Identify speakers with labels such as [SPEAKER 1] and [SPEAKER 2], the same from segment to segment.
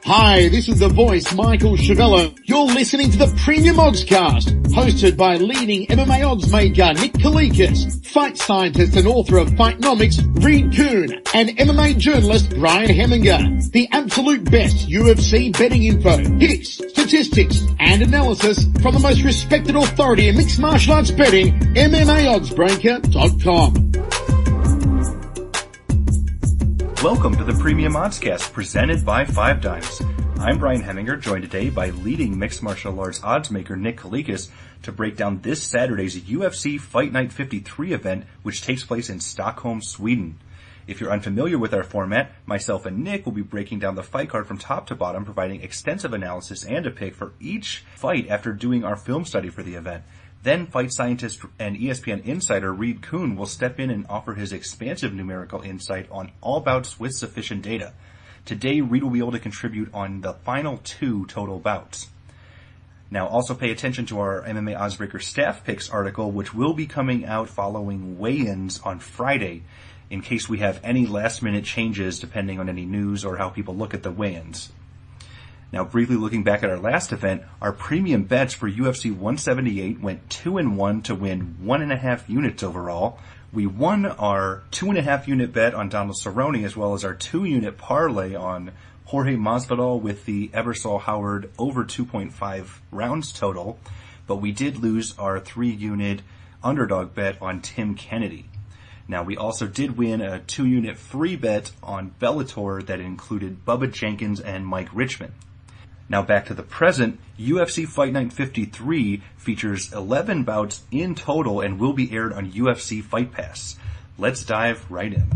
[SPEAKER 1] Hi, this is the voice, Michael Chavello. You're listening to the Premium Oddscast, hosted by leading MMA odds maker Nick Kalikas, fight scientist and author of Fightnomics Reed Kuhn, and MMA journalist Brian Hemminger. The absolute best UFC betting info, picks, statistics, and analysis from the most respected authority in mixed martial arts betting, MMAOddsBreaker.com.
[SPEAKER 2] Welcome to the Premium Oddscast, presented by 5 Dimes. I'm Brian Hemminger, joined today by leading mixed martial arts oddsmaker Nick Kalikas to break down this Saturday's UFC Fight Night 53 event, which takes place in Stockholm, Sweden. If you're unfamiliar with our format, myself and Nick will be breaking down the fight card from top to bottom, providing extensive analysis and a pick for each fight after doing our film study for the event. Then fight scientist and ESPN insider Reed Kuhn will step in and offer his expansive numerical insight on all bouts with sufficient data. Today, Reed will be able to contribute on the final 2 total bouts. Now, also pay attention to our MMA Oddsbreaker staff picks article, which will be coming out following weigh-ins on Friday, in case we have any last-minute changes depending on any news or how people look at the weigh-ins. Now, briefly looking back at our last event, our premium bets for UFC 178 went 2-1 to win 1.5 units overall. We won our 2.5 unit bet on Donald Cerrone, as well as our 2-unit parlay on Jorge Masvidal with the Ebersol Howard over 2.5 rounds total, but we did lose our 3-unit underdog bet on Tim Kennedy. Now, we also did win a 2-unit free bet on Bellator that included Bubba Jenkins and Mike Richmond. Now back to the present, UFC Fight Night 53 features 11 bouts in total and will be aired on UFC Fight Pass. Let's dive right in.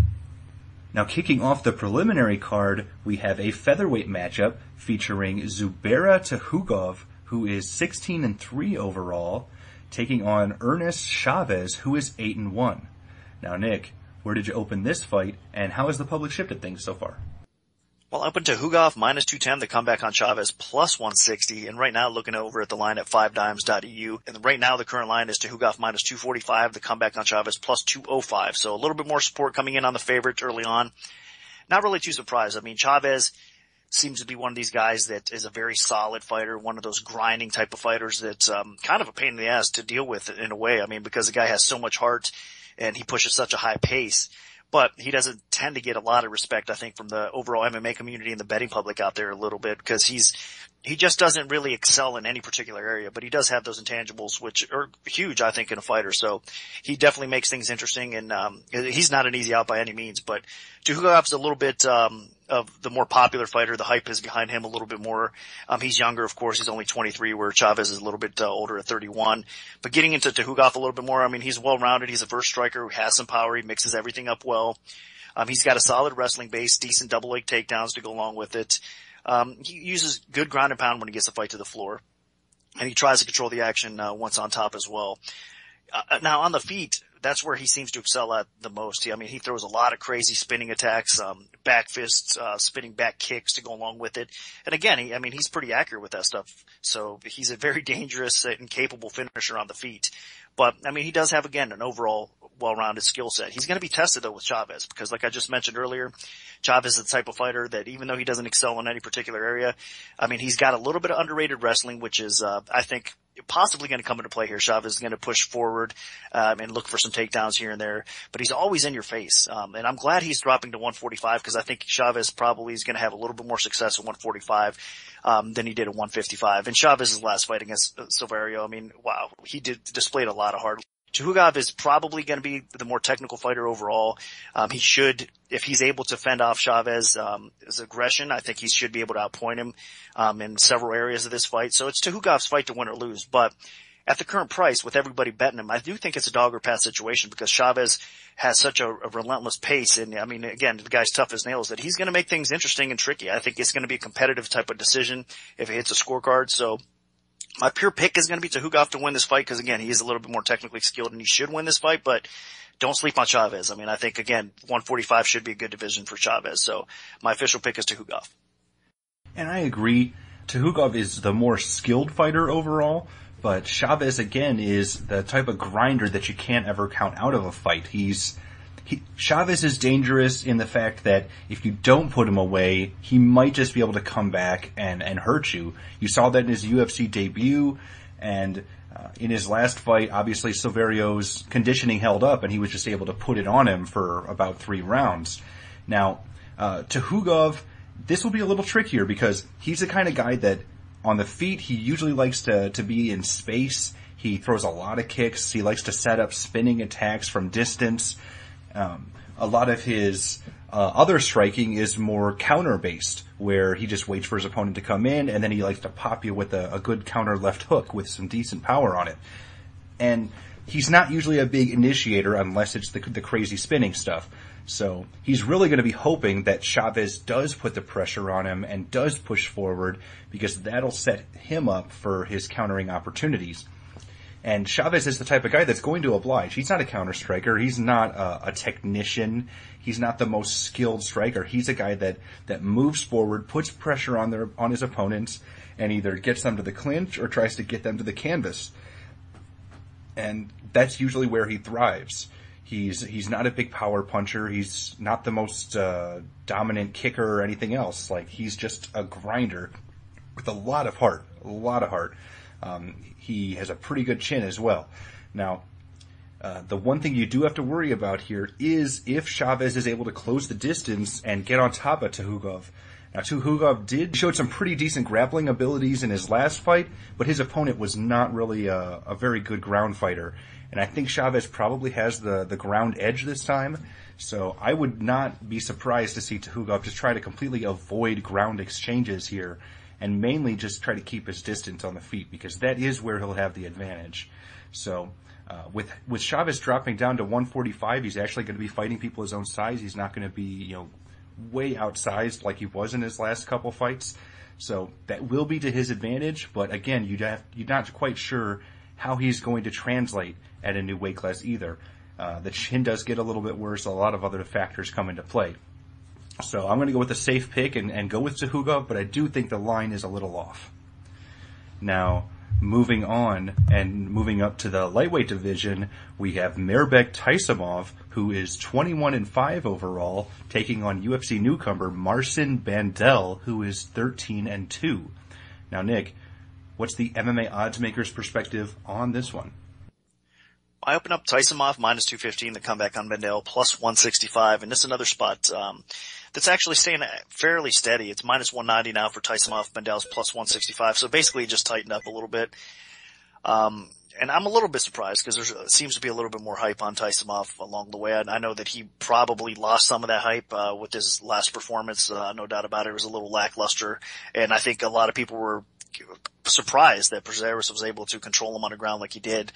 [SPEAKER 2] Now kicking off the preliminary card, we have a featherweight matchup featuring Zubaira Tukhugov, who is 16-3 overall, taking on Ernest Chavez, who is 8-1. Now Nick, where did you open this fight, and how has the public shifted things so far?
[SPEAKER 3] Well, up into Tukhugov minus 210, the comeback on Chavez plus 160, and right now looking over at the line at 5dimes.eu, and right now the current line is Tukhugov minus 245, the comeback on Chavez plus 205, so a little bit more support coming in on the favorite early on. Not really too surprised. I mean, Chavez seems to be one of these guys that is a very solid fighter, one of those grinding type of fighters that's kind of a pain in the ass to deal with in a way. I mean, because the guy has so much heart and he pushes such a high pace. But he doesn't tend to get a lot of respect, I think, from the overall MMA community and the betting public out there a little bit, because he just doesn't really excel in any particular area, but he does have those intangibles, which are huge, I think, in a fighter. So he definitely makes things interesting, and he's not an easy out by any means, but Tukhugov's a little bit of the more popular fighter. The hype is behind him a little bit more. He's younger, of course. He's only 23, where Chavez is a little bit older at 31. But getting into Tukhugov a little bit more, I mean, he's well-rounded. He's a versed striker who has some power. He mixes everything up well. He's got a solid wrestling base, decent double leg takedowns to go along with it. He uses good ground and pound when he gets the fight to the floor. And he tries to control the action once on top as well. Now, on the feet, that's where he seems to excel at the most. He throws a lot of crazy spinning attacks, back fists, spinning back kicks to go along with it. And again, he's pretty accurate with that stuff. So he's a very dangerous and capable finisher on the feet. But, he does have, again, an overall well-rounded skill set. He's going to be tested, though, with Chavez, because like I just mentioned earlier, Chavez is the type of fighter that even though he doesn't excel in any particular area, he's got a little bit of underrated wrestling, which is, I think, possibly going to come into play here. Chavez is going to push forward, and look for some takedowns here and there, but he's always in your face. And I'm glad he's dropping to 145, because I think Chavez probably is going to have a little bit more success at 145, than he did at 155. And Chavez's last fight against Silverio, wow, he displayed a lot of heart. Tukhugov is probably going to be the more technical fighter overall. He should, if he's able to fend off Chavez's aggression, I think he should be able to outpoint him in several areas of this fight. So it's Tukhugov's fight to win or lose. But at the current price, with everybody betting him, I do think it's a dog or pass situation, because Chavez has such a relentless pace. And again, the guy's tough as nails, that he's going to make things interesting and tricky. I think it's going to be a competitive type of decision if it hits a scorecard. So my pure pick is going to be Tukhugov to win this fight, because again, he is a little bit more technically skilled and he should win this fight, but don't sleep on Chavez. I think, again, 145 should be a good division for Chavez. So my official pick is Tukhugov.
[SPEAKER 2] And I agree. Tukhugov is the more skilled fighter overall, but Chavez, again, is the type of grinder that you can't ever count out of a fight. He's Chavez is dangerous in the fact that if you don't put him away, he might just be able to come back and hurt you. You saw that in his UFC debut, and in his last fight, obviously Silverio's conditioning held up, and he was just able to put it on him for about 3 rounds. Now, to Hugov, this will be a little trickier because he's the kind of guy that on the feet, he usually likes to be in space. He throws a lot of kicks. He likes to set up spinning attacks from distance. A lot of his other striking is more counter-based, where he just waits for his opponent to come in, and then he likes to pop you with a good counter left hook with some decent power on it. And he's not usually a big initiator unless it's the crazy spinning stuff. So he's really going to be hoping that Chavez does put the pressure on him and does push forward, because that'll set him up for his countering opportunities. And Chavez is the type of guy that's going to oblige. He's not a counter striker. He's not a technician. He's not the most skilled striker. He's a guy that moves forward, puts pressure on his opponents, and either gets them to the clinch or tries to get them to the canvas. And that's usually where he thrives. He's not a big power puncher. He's not the most dominant kicker or anything else. Like, he's just a grinder with a lot of heart. He has a pretty good chin as well. Now, the one thing you do have to worry about here is if Chavez is able to close the distance and get on top of Tuhugov. Now, Tuhugov showed some pretty decent grappling abilities in his last fight, but his opponent was not really a very good ground fighter. And I think Chavez probably has the ground edge this time. So I would not be surprised to see Tuhugov just try to completely avoid ground exchanges here, and mainly just try to keep his distance on the feet, because that is where he'll have the advantage. So with Chavez dropping down to 145, he's actually going to be fighting people his own size. He's not going to be, way outsized like he was in his last couple fights. So that will be to his advantage, but again, you're not quite sure how he's going to translate at a new weight class either. The chin does get a little bit worse. A lot of other factors come into play. So I'm going to go with a safe pick and go with Tuhugov, but I do think the line is a little off. Now, moving on and moving up to the lightweight division, we have Mirbek Taisimov, who is 21-5 overall, taking on UFC newcomer Marcin Bandel, who is 13-2. Now, Nick, what's the MMA oddsmaker's perspective on this one?
[SPEAKER 3] I open up Taisimov minus 215, the comeback on Bandel plus 165, and this is another spot that's actually staying fairly steady. It's minus 190 now for Taisimov. Bandel's plus 165, so basically it just tightened up a little bit. And I'm a little bit surprised because there seems to be a little bit more hype on Taisimov along the way. I know that he probably lost some of that hype with his last performance. No doubt about it. It was a little lackluster, and I think a lot of people were surprised that Prazeres was able to control him on the ground like he did.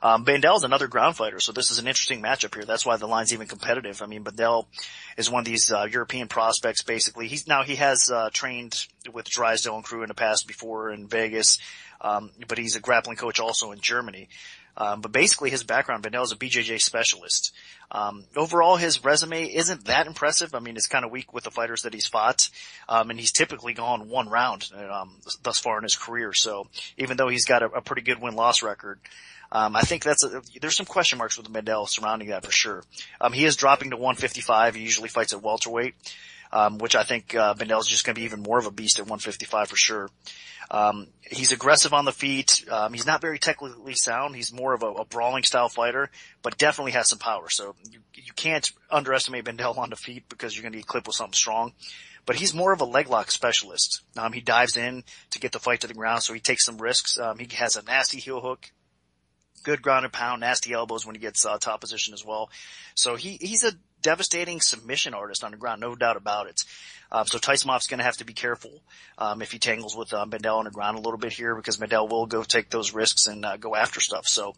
[SPEAKER 3] Bandel's another ground fighter, so this is an interesting matchup here. That's why the line's even competitive. I mean, Bandel is one of these European prospects, basically. He has trained with Drysdale and crew in the past before in Vegas, but he's a grappling coach also in Germany. But basically his background, Bandel is a BJJ specialist. Overall his resume isn't that impressive. I mean, it's kind of weak with the fighters that he's fought. And he's typically gone one round, thus far in his career. So even though he's got a pretty good win-loss record, I think there's some question marks with Bandel surrounding that for sure. He is dropping to 155. He usually fights at welterweight, which I think, Bandel's just gonna be even more of a beast at 155 for sure. He's aggressive on the feet. He's not very technically sound. He's more of a brawling style fighter, but definitely has some power. So you can't underestimate Bandel on the feet because you're going to get clipped with something strong. But he's more of a leg lock specialist. He dives in to get the fight to the ground, so he takes some risks. He has a nasty heel hook, good ground and pound, nasty elbows when he gets top position as well. So he's a devastating submission artist on the ground, no doubt about it. So Taisimov's going to have to be careful if he tangles with Bandel on the ground a little bit here, because Bandel will go take those risks and go after stuff. So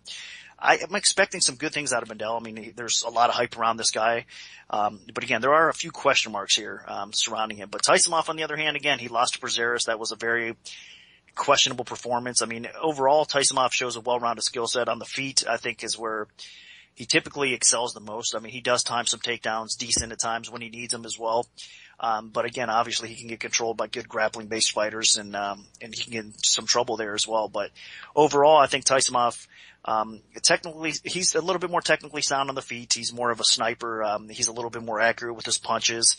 [SPEAKER 3] I am expecting some good things out of Bandel. I mean, there's a lot of hype around this guy. But again, there are a few question marks here surrounding him. But Taisimov, on the other hand, again, he lost to Prazeres. That was a very questionable performance. I mean, overall, Taisimov shows a well-rounded skill set. On the feet, I think, is where he typically excels the most. I mean, he does time some takedowns decent at times when he needs them as well. But again, obviously he can get controlled by good grappling based fighters and he can get in some trouble there as well. But overall, I think Taisimov, Technically, he's a little bit more technically sound on the feet. He's more of a sniper. He's a little bit more accurate with his punches.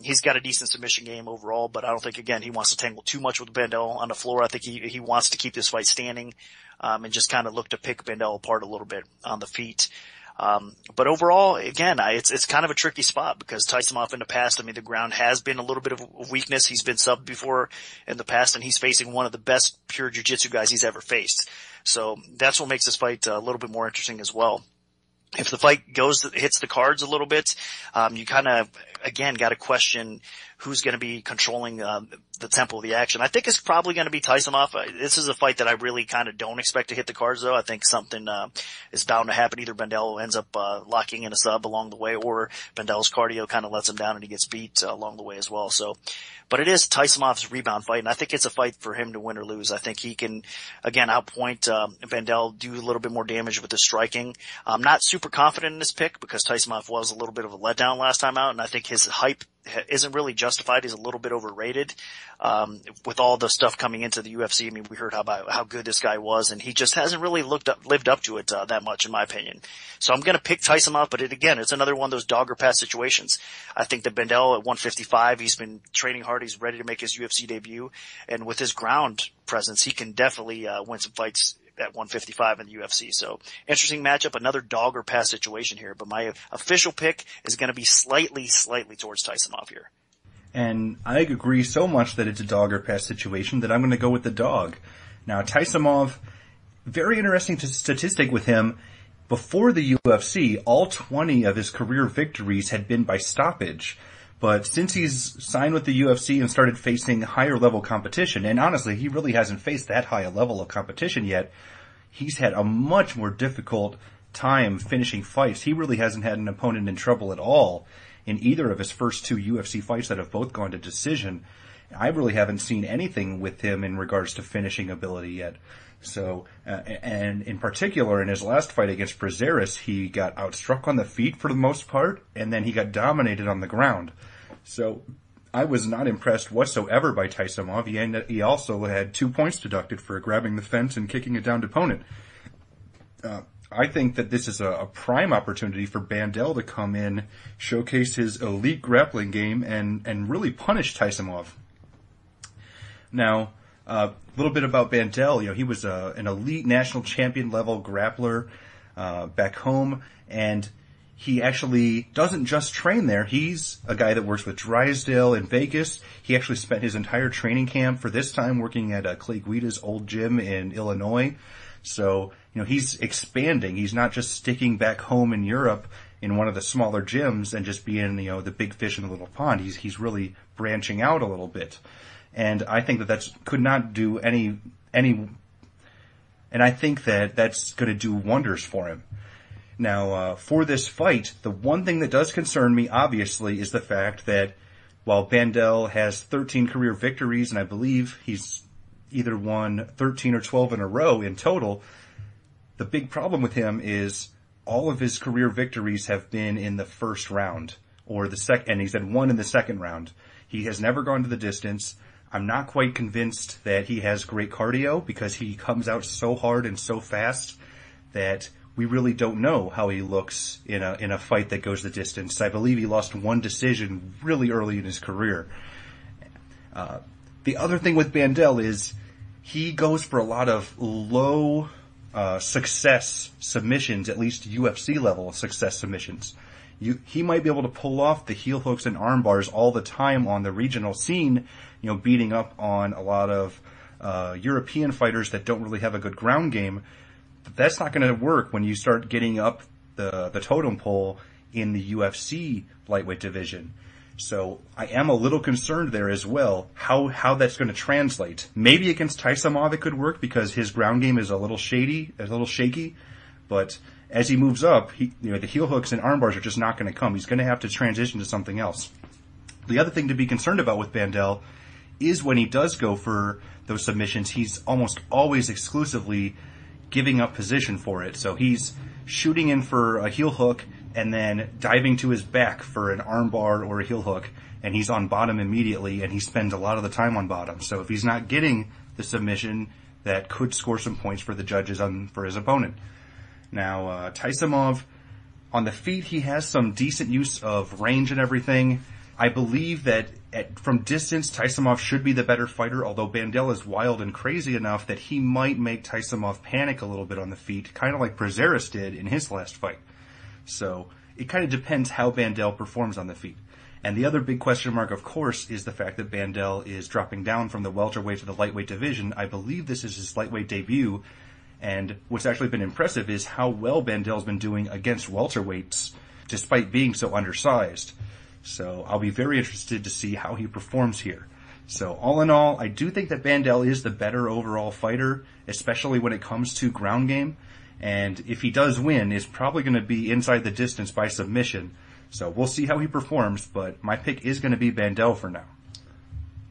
[SPEAKER 3] He's got a decent submission game overall, but I don't think, again, he wants to tangle too much with Bandel on the floor. I think he wants to keep this fight standing, and just kind of look to pick Bandel apart a little bit on the feet. But overall, again, it's kind of a tricky spot because Taisimov in the past, I mean, the ground has been a little bit of a weakness. He's been subbed before in the past, and he's facing one of the best pure jiu-jitsu guys he's ever faced. So that's what makes this fight a little bit more interesting as well. If the fight hits the cards a little bit, you kind of, again, got to question who's going to be controlling the tempo of the action. I think it's probably going to be Taisimov. This is a fight that I really kind of don't expect to hit the cards, though. I think something is bound to happen. Either Bandel ends up locking in a sub along the way, or Bandel's cardio kind of lets him down and he gets beat along the way as well. So, but it is Taisimov's rebound fight, and I think it's a fight for him to win or lose. I think he can, again, outpoint Bandel, do a little bit more damage with his striking. I'm not super confident in this pick because Taisimov was a little bit of a letdown last time out, and I think his hype isn't really justified. He's a little bit overrated. With all the stuff coming into the UFC, I mean, we heard about how good this guy was, and he just hasn't really lived up to it that much, in my opinion. So I'm going to pick Taisimov, but it's another one of those dog or pass situations. I think that Bandel at 155, he's been training hard. He's ready to make his UFC debut, and with his ground presence, he can definitely win some fights at 155 in the UFC. So interesting matchup, another dog or pass situation here, but my official pick is going to be slightly towards Taisimov here.
[SPEAKER 2] And I agree so much that it's a dog or pass situation that I'm going to go with the dog. Now, Taisimov, very interesting statistic with him. Before the UFC, all 20 of his career victories had been by stoppage. But since he's signed with the UFC and started facing higher level competition, and honestly, he really hasn't faced that high a level of competition yet, he's had a much more difficult time finishing fights. He really hasn't had an opponent in trouble at all in either of his first two UFC fights that have both gone to decision. I really haven't seen anything with him in regards to finishing ability yet. So, and in particular, in his last fight against Prazeres, he got outstruck on the feet for the most part, and then he got dominated on the ground. So, I was not impressed whatsoever by Taisimov. He also had 2 points deducted for grabbing the fence and kicking a downed opponent. I think that this is a prime opportunity for Bandel to come in, showcase his elite grappling game, and really punish Taisimov. Now, a little bit about Bandel. He was an elite national champion level grappler back home, and he actually doesn't just train there. He's a guy that works with Drysdale in Vegas. He actually spent his entire training camp for this time working at Clay Guida's old gym in Illinois. So, he's expanding. He's not just sticking back home in Europe in one of the smaller gyms and just being, the big fish in the little pond. He's really branching out a little bit. And I think that could not do any, and I think that that's going to do wonders for him. Now, for this fight, the one thing that does concern me, obviously, is the fact that while Bandel has 13 career victories, and I believe he's either won 13 or 12 in a row in total, the big problem with him is all of his career victories have been in the first round, and he's had one in the second round. He has never gone to the distance. I'm not quite convinced that he has great cardio because he comes out so hard and so fast that we really don't know how he looks in a fight that goes the distance. I believe he lost one decision really early in his career. The other thing with Bandel is he goes for a lot of low success submissions, at least UFC level success submissions. He might be able to pull off the heel hooks and arm bars all the time on the regional scene, beating up on a lot of European fighters that don't really have a good ground game. But that's not going to work when you start getting up the totem pole in the UFC lightweight division. So I am a little concerned there as well, how that's going to translate. Maybe against Taisimov it could work because his ground game is a little shaky, but as he moves up, the heel hooks and arm bars are just not going to come. He's going to have to transition to something else. The other thing to be concerned about with Bandel is when he does go for those submissions, he's almost always exclusively giving up position for it. So he's shooting in for a heel hook and then diving to his back for an arm bar or a heel hook, and he's on bottom immediately, and he spends a lot of the time on bottom. So if he's not getting the submission, that could score some points for the judges for his opponent. Now, Taisimov, on the feet, he has some decent use of range and everything. I believe that from distance, Taisimov should be the better fighter, although Bandel is wild and crazy enough that he might make Taisimov panic a little bit on the feet, kind of like Prazeres did in his last fight. So it kind of depends how Bandel performs on the feet. And the other big question mark, of course, is the fact that Bandel is dropping down from the welterweight to the lightweight division. I believe this is his lightweight debut, and what's actually been impressive is how well Bandel's been doing against welterweights, despite being so undersized. So I'll be very interested to see how he performs here. So all in all, I do think that Bandel is the better overall fighter, especially when it comes to ground game. And if he does win, it's probably going to be inside the distance by submission. So we'll see how he performs, but my pick is going to be Bandel for now.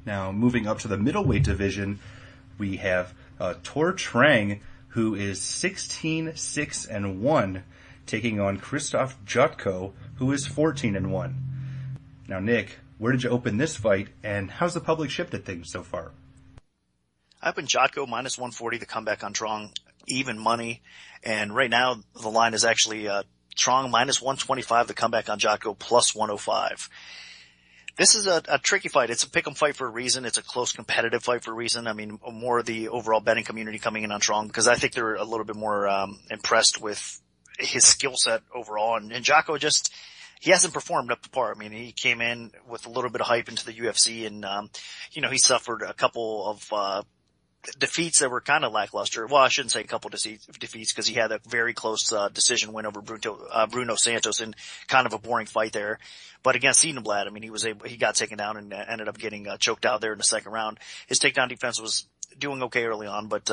[SPEAKER 2] Now, moving up to the middleweight division, we have Tor Trang, who is 16-6-1, taking on Krzysztof Jocko, who is 14-1. Now, Nick, where did you open this fight, and how's the public shifted things so far?
[SPEAKER 3] I opened Jocko minus 140, the comeback on Trong, even money, and right now the line is actually Trong minus 125, the comeback on Jocko, plus 105. This is a tricky fight. It's a pick'em fight for a reason. It's a close competitive fight for a reason. I mean, more of the overall betting community coming in on Trong, because I think they're a little bit more impressed with his skill set overall, and Jocko just, he hasn't performed up to par. I mean, he came in with a little bit of hype into the UFC, and he suffered a couple of defeats that were kind of lackluster. Well, I shouldn't say a couple defeats, because he had a very close decision win over Bruno Santos in kind of a boring fight there. But against Edenblad, I mean, he got taken down and ended up getting choked out there in the second round. His takedown defense was doing okay early on, but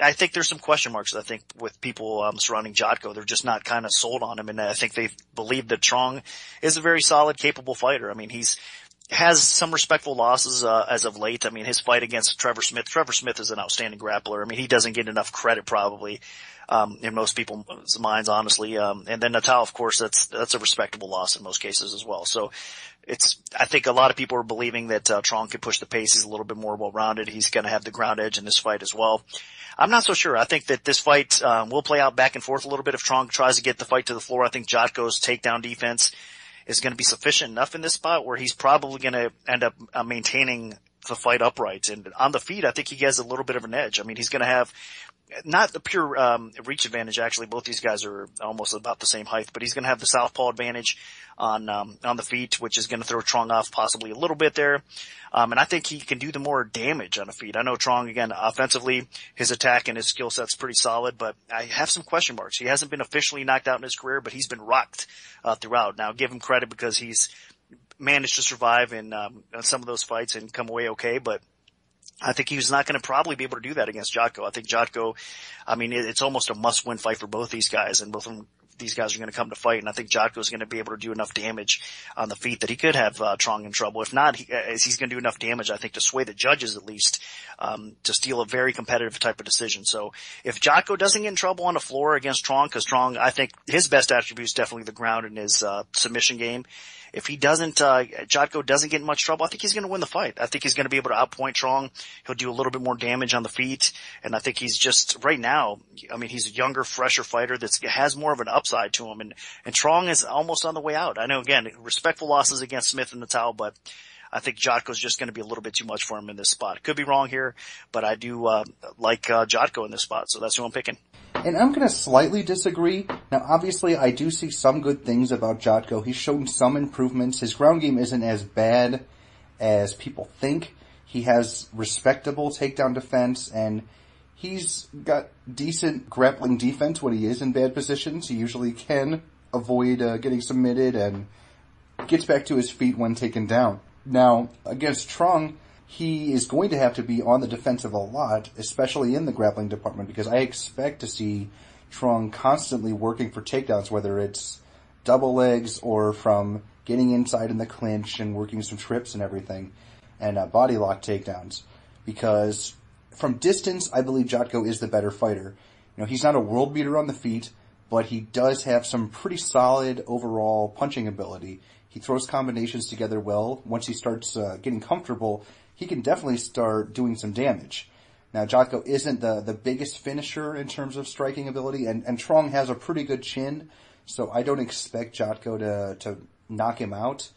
[SPEAKER 3] I think there's some question marks, I think, with people surrounding Jocko. They're just not kind of sold on him, and I think they believe that Trong is a very solid, capable fighter. I mean, has some respectful losses as of late. I mean, his fight against Trevor Smith is an outstanding grappler. I mean, he doesn't get enough credit probably in most people's minds, honestly. And then Natal, of course, that's a respectable loss in most cases as well. So I think a lot of people are believing that Trong can push the pace. He's a little bit more well-rounded. He's going to have the ground edge in this fight as well. I'm not so sure. I think that this fight will play out back and forth a little bit if Trong tries to get the fight to the floor. I think Jotko's takedown defense is going to be sufficient enough in this spot where he's probably going to end up maintaining the fight upright. And on the feet, I think he has a little bit of an edge. I mean, he's going to have not the pure reach advantage. Actually, both these guys are almost about the same height, but he's going to have the southpaw advantage on the feet, which is going to throw Trong off possibly a little bit there. And I think he can do the more damage on the feet. I know Trong, again, offensively, his attack and his skill set's pretty solid, but I have some question marks. He hasn't been officially knocked out in his career, but he's been rocked throughout. Now, give him credit because he's managed to survive in some of those fights and come away okay, but I think he's not going to probably be able to do that against Jocko. I think Jocko, I mean, it's almost a must-win fight for both these guys, and both of them, these guys are going to come to fight, and I think Jocko is going to be able to do enough damage on the feet that he could have Trong in trouble. If not, he's going to do enough damage, I think, to sway the judges at least, to steal a very competitive type of decision. So if Jocko doesn't get in trouble on the floor against Trong, because Trong, I think his best attribute is definitely the ground and his submission game. If he doesn't, Jocko doesn't get in much trouble, I think he's going to win the fight. I think he's going to be able to outpoint Trong. He'll do a little bit more damage on the feet. And I think he's just, right now, I mean, he's a younger, fresher fighter that has more of an upside to him. And Trong is almost on the way out. I know, again, respectful losses against Smith and Natal, but I think Jotko's just going to be a little bit too much for him in this spot. Could be wrong here, but I do like Jocko in this spot, so that's who I'm picking.
[SPEAKER 4] And I'm going to slightly disagree. Now, obviously, I do see some good things about Jotko. He's shown some improvements. His ground game isn't as bad as people think. He has respectable takedown defense, and he's got decent grappling defense when he is in bad positions. He usually can avoid getting submitted and gets back to his feet when taken down. Now, against Trong, he is going to have to be on the defensive a lot, especially in the grappling department, because I expect to see Trong constantly working for takedowns, whether it's double legs or from getting inside in the clinch and working some trips and everything, and body lock takedowns. Because from distance, I believe Jotko is the better fighter. You know, he's not a world beater on the feet, but he does have some pretty solid overall punching ability. He throws combinations together well. Once he starts getting comfortable, he can definitely start doing some damage. Now, Jocko isn't the biggest finisher in terms of striking ability, and Trong has a pretty good chin, so I don't expect Jocko to knock him out,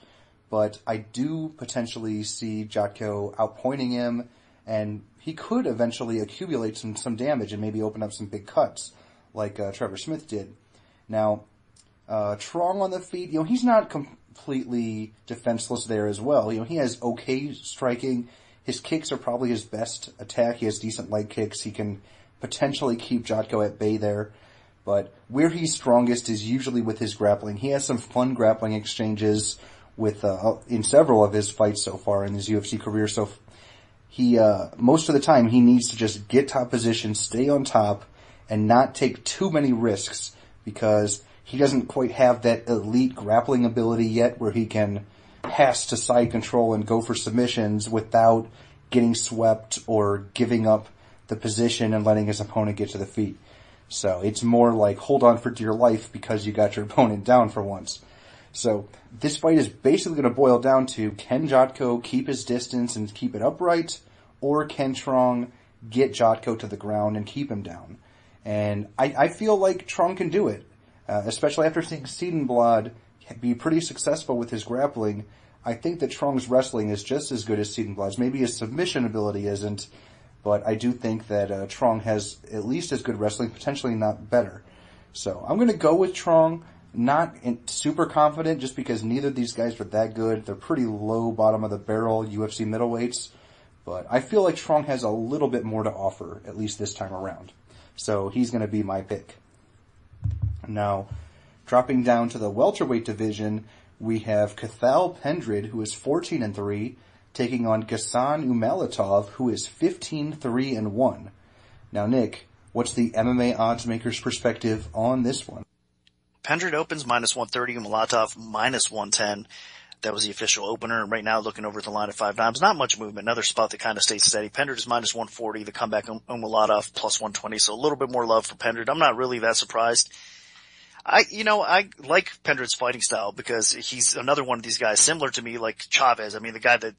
[SPEAKER 4] but I do potentially see Jocko outpointing him, and he could eventually accumulate some damage and maybe open up some big cuts, like Trevor Smith did. Now, Trong on the feet, he's not completely defenseless there as well. He has okay striking. His kicks are probably his best attack. He has decent leg kicks. He can potentially keep Jocko at bay there. But where he's strongest is usually with his grappling. He has some fun grappling exchanges with in several of his fights so far in his UFC career. So he most of the time he needs to just get top position, stay on top, and not take too many risks, because he doesn't quite have that elite grappling ability yet where he can pass to side control and go for submissions without getting swept or giving up the position and letting his opponent get to the feet. So it's more like hold on for dear life because you got your opponent down for once. So this fight is basically going to boil down to, can Jocko keep his distance and keep it upright, or can Trong get Jocko to the ground and keep him down? And I feel like Trong can do it, especially after seeing Siedenblad be pretty successful with his grappling. I think that Trong's wrestling is just as good as Siedenblad's. Maybe his submission ability isn't, but I do think that Trong has at least as good wrestling, potentially not better. So I'm going to go with Trong, not super confident just because neither of these guys are that good. They're pretty low bottom of the barrel UFC middleweights, but I feel like Trong has a little bit more to offer, at least this time around. So he's going to be my pick. Now, dropping down to the welterweight division, we have Cathal Pendred, who is 14-3, taking on Ghassan Umalatov, who is 15-3-1. Now, Nick, what's the MMA oddsmaker's perspective on this one?
[SPEAKER 3] Pendred opens -130, Umalatov -110. That was the official opener. And right now, looking over at the line at 5 dimes, not much movement. Another spot that kind of stays steady. Pendred is -140. The comeback Umalatov +120. So a little bit more love for Pendred. I'm not really that surprised. I like Pendred's fighting style because he's another one of these guys similar to me, like Chavez. I mean, the guy that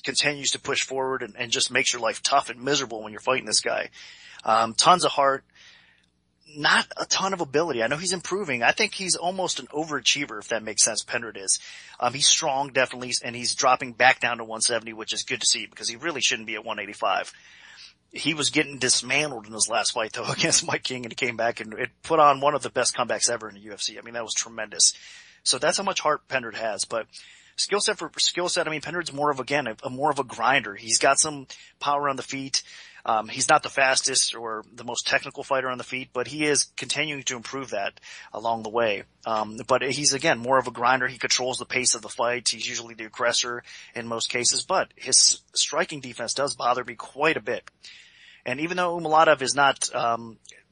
[SPEAKER 3] continues to push forward and just makes your life tough and miserable when you're fighting this guy. Tons of heart, not a ton of ability. I know he's improving. I think he's almost an overachiever, if that makes sense. Pendred is. He's strong, definitely, and he's dropping back down to 170, which is good to see because he really shouldn't be at 185. He was getting dismantled in his last fight, though, against Mike King, and he came back and it put on one of the best comebacks ever in the UFC. I mean, that was tremendous. So that's how much heart Pendred has. But skill set for skill set, I mean, Pendred's more of, again, more of a grinder. He's got some power on the feet. He's not the fastest or the most technical fighter on the feet, but he is continuing to improve that along the way. But he's, again, more of a grinder. He controls the pace of the fight. He's usually the aggressor in most cases, but his striking defense does bother me quite a bit. And even though Umalatov is not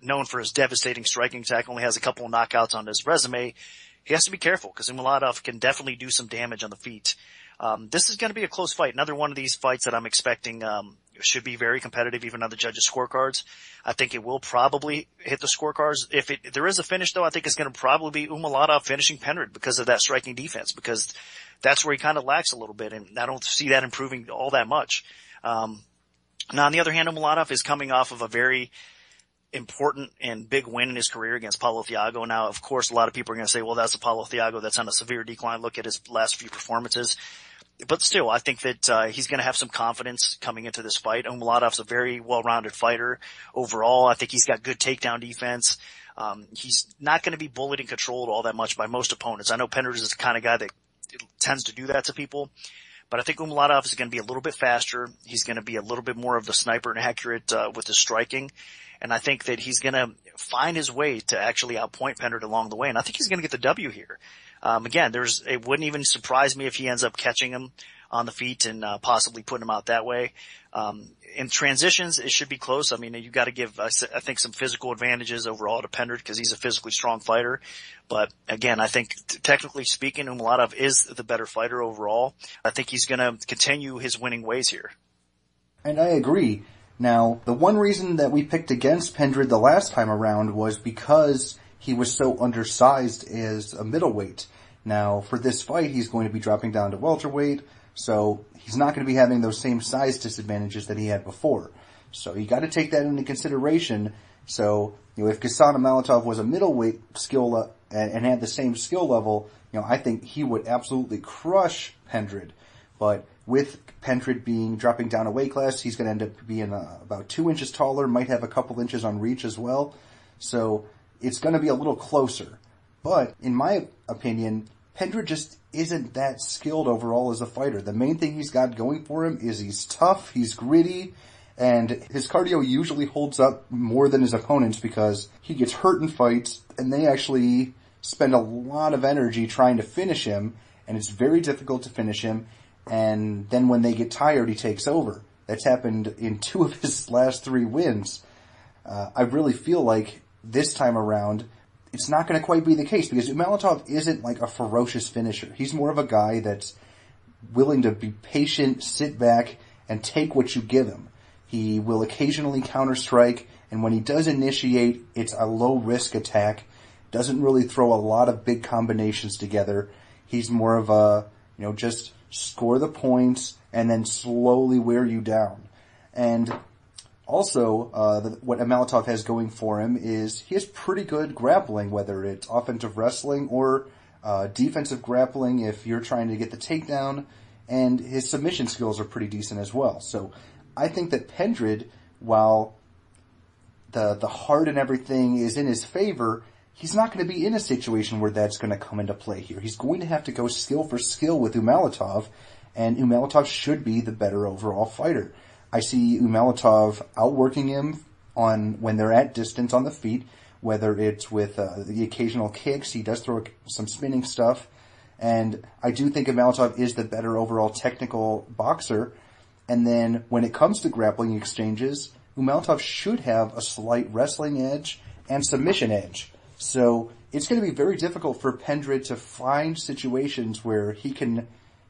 [SPEAKER 3] known for his devastating striking attack, only has a couple of knockouts on his resume, he has to be careful because Umalatov can definitely do some damage on the feet. This is going to be a close fight. Another one of these fights that I'm expecting should be very competitive, even on the judges' scorecards. I think it will probably hit the scorecards. If there is a finish, though, I think it's going to probably be Umalatov finishing Pendred because of that striking defense, because that's where he kind of lacks a little bit, and I don't see that improving all that much. Now, on the other hand, Umalatov is coming off of a very important and big win in his career against Paulo Thiago. Now, of course, a lot of people are going to say, well, that's a Paulo Thiago that's on a severe decline. Look at his last few performances. But still, I think that he's going to have some confidence coming into this fight. Umalatov's a very well-rounded fighter overall. I think he's got good takedown defense. He's not going to be bullied and controlled all that much by most opponents. I know Pendred is the kind of guy that tends to do that to people. But I think Umalatov is going to be a little bit faster. He's going to be a little bit more of the sniper and accurate with his striking. And I think that he's going to find his way to actually outpoint Pendred along the way. And I think he's going to get the W here. Again, it wouldn't even surprise me if he ends up catching him on the feet and possibly putting him out that way. In transitions, it should be close. I mean, you got to give, I think, some physical advantages overall to Pendred because he's a physically strong fighter. But again, I think technically speaking, Umalatov is the better fighter overall. I think he's going to continue his winning ways here.
[SPEAKER 4] And I agree. Now, the one reason that we picked against Pendred the last time around was because he was so undersized as a middleweight. Now, for this fight, he's going to be dropping down to welterweight, so he's not going to be having those same size disadvantages that he had before. So you got to take that into consideration. So, if Ghassan Molotov was a middleweight skill and had the same skill level, I think he would absolutely crush Pendred. But with Pendred dropping down a weight class, he's going to end up being about 2 inches taller, might have a couple inches on reach as well. So it's going to be a little closer. But in my opinion, Pendred just isn't that skilled overall as a fighter. The main thing he's got going for him is he's tough, he's gritty, and his cardio usually holds up more than his opponents because he gets hurt in fights, and they actually spend a lot of energy trying to finish him, and it's very difficult to finish him, and then when they get tired, he takes over. That's happened in 2 of his last 3 wins. I really feel like this time around, it's not going to quite be the case because Molotov isn't like a ferocious finisher. He's more of a guy that's willing to be patient, sit back, and take what you give him. He will occasionally counter-strike, and when he does initiate, it's a low-risk attack. Doesn't really throw a lot of big combinations together. He's more of a, just score the points and then slowly wear you down. And also, what Molotov has going for him is he has pretty good grappling, whether it's offensive wrestling or defensive grappling if you're trying to get the takedown, and his submission skills are pretty decent as well. So I think that Pendred, while the heart and everything is in his favor, he's not going to be in a situation where that's going to come into play here. He's going to have to go skill for skill with Molotov, and Molotov should be the better overall fighter. I see Molotov outworking him when they're at distance on the feet, whether it's with the occasional kicks. He does throw some spinning stuff, and I do think Molotov is the better overall technical boxer. And then when it comes to grappling exchanges, Molotov should have a slight wrestling edge and submission edge. So it's going to be very difficult for Pendred to find situations where he can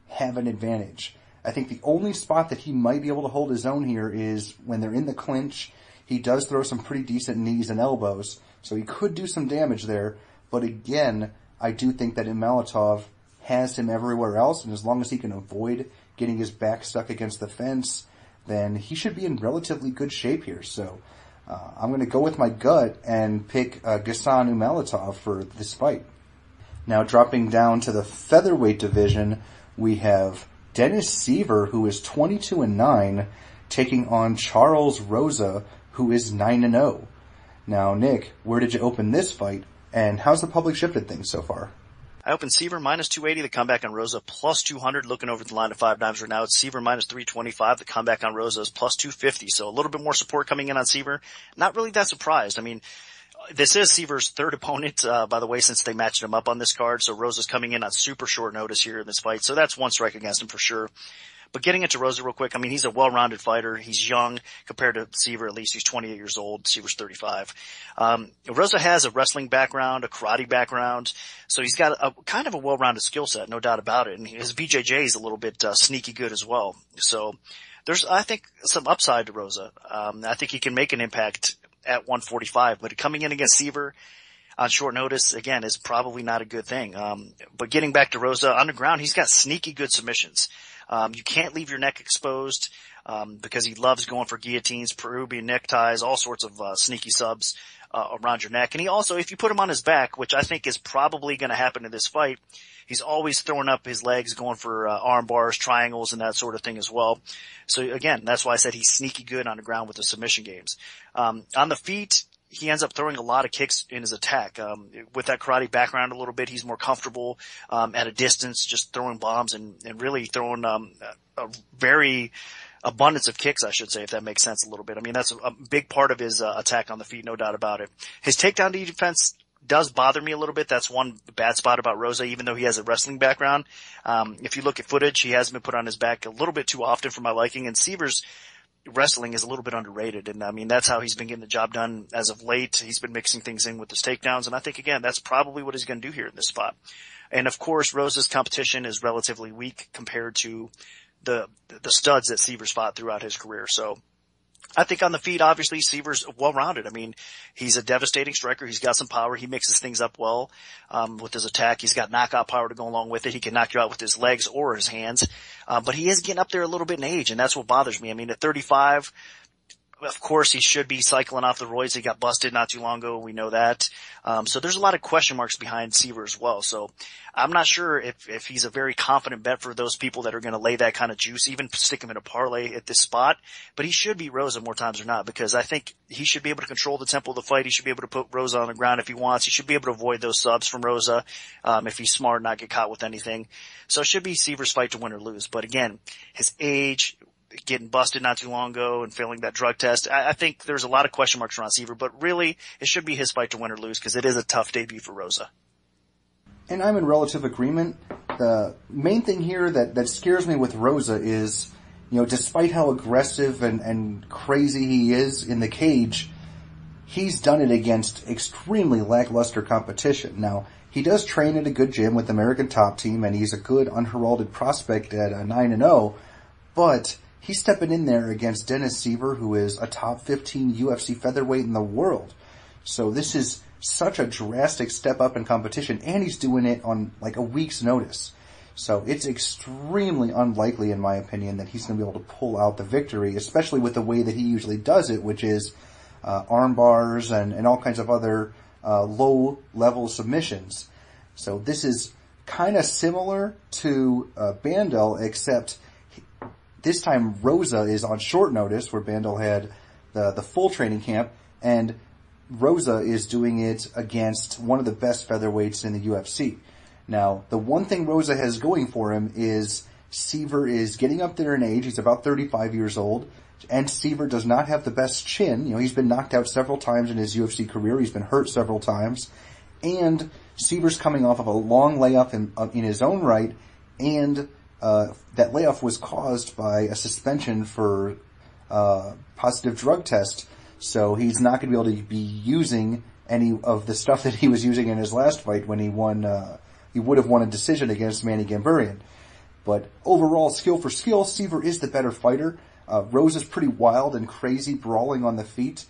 [SPEAKER 4] have an advantage. I think the only spot that he might be able to hold his own here is when they're in the clinch. He does throw some pretty decent knees and elbows, so he could do some damage there. But again, I do think that Molotov has him everywhere else, and as long as he can avoid getting his back stuck against the fence, then he should be in relatively good shape here. So I'm going to go with my gut and pick Ghassan Molotov for this fight. Now dropping down to the featherweight division, we have Dennis Seaver, who is 22-9, taking on Charles Rosa, who is 9-0. Now, Nick, where did you open this fight, and how's the public shifted things so far?
[SPEAKER 3] I opened Seaver minus 280, the comeback on Rosa plus 200. Looking over the line at 5 dimes right now, it's Seaver minus 325. The comeback on Rosa is plus 250. So a little bit more support coming in on Seaver. Not really that surprised. I mean, this is Seaver's third opponent, by the way, since they matched him up on this card. So Rosa's coming in on super short notice here in this fight. So that's one strike against him for sure. But getting into Rosa real quick, I mean, he's a well-rounded fighter. He's young compared to Seaver, at least. He's 28 years old. Seaver's 35. Rosa has a wrestling background, a karate background. So he's got a kind of a well-rounded skill set, no doubt about it. And his BJJ is a little bit sneaky good as well. So there's, I think, some upside to Rosa. I think he can make an impact at 145, but coming in against Seaver on short notice, again, is probably not a good thing. But getting back to Rosa, on the ground, he's got sneaky good submissions. You can't leave your neck exposed, because he loves going for guillotines, Peruvian neckties, all sorts of, sneaky subs, around your neck. And he also, if you put him on his back, which I think is probably going to happen in this fight, he's always throwing up his legs, going for, arm bars, triangles, and that sort of thing as well. So again, that's why I said he's sneaky good on the ground with the submission games. On the feet, he ends up throwing a lot of kicks in his attack. With that karate background a little bit, he's more comfortable, at a distance, just throwing bombs and really throwing, a very abundance of kicks, I should say, if that makes sense a little bit. I mean, that's a big part of his, attack on the feet, no doubt about it. His takedown defense does bother me a little bit. That's one bad spot about Rosa, even though he has a wrestling background. If you look at footage, he has been put on his back a little bit too often for my liking, and Seaver's wrestling is a little bit underrated, and I mean, that's how he's been getting the job done as of late. He's been mixing things in with his takedowns, and I think, again, that's probably what he's going to do here in this spot. And of course, Rosa's competition is relatively weak compared to the studs that Seaver's fought throughout his career. So I think on the feet, obviously, Seaver's well-rounded. I mean, he's a devastating striker. He's got some power. He mixes things up well, with his attack. He's got knockout power to go along with it. He can knock you out with his legs or his hands. But he is getting up there a little bit in age, and that's what bothers me. I mean, at 35, Of course, he should be cycling off the roids. He got busted not too long ago. We know that. So there's a lot of question marks behind Seaver as well. So I'm not sure if he's a very confident bet for those people that are going to lay that kind of juice, even stick him in a parlay at this spot. But he should beat Rosa more times than not, because I think he should be able to control the tempo of the fight. He should be able to put Rosa on the ground if he wants. He should be able to avoid those subs from Rosa, if he's smart and not get caught with anything. So it should be Seaver's fight to win or lose. But again, his age, getting busted not too long ago and failing that drug test. I think there's a lot of question marks around Seaver, but really it should be his fight to win or lose, because it is a tough debut for Rosa.
[SPEAKER 4] And I'm in relative agreement. The main thing here that scares me with Rosa is, despite how aggressive and crazy he is in the cage, he's done it against extremely lackluster competition. Now, he does train at a good gym with the American Topp team, and he's a good unheralded prospect at 9-0, but he's stepping in there against Dennis Seaver, who is a top 15 UFC featherweight in the world. So this is such a drastic step up in competition, and he's doing it on like a week's notice. So it's extremely unlikely, in my opinion, that he's going to be able to pull out the victory, especially with the way that he usually does it, which is arm bars and all kinds of other low-level submissions. So this is kind of similar to Bandel, except this time Rosa is on short notice, where Bandel had the full training camp, and Rosa is doing it against one of the best featherweights in the UFC. Now, the one thing Rosa has going for him is Seaver is getting up there in age. He's about 35 years old, and Seaver does not have the best chin. He's been knocked out several times in his UFC career. He's been hurt several times, and Seaver's coming off of a long layoff in his own right, and that layoff was caused by a suspension for positive drug test. So he's not going to be able to be using any of the stuff that he was using in his last fight when he won. He would have won a decision against Manny Gambarian. But overall, skill for skill, Seaver is the better fighter. Rosa's pretty wild and crazy, brawling on the feet,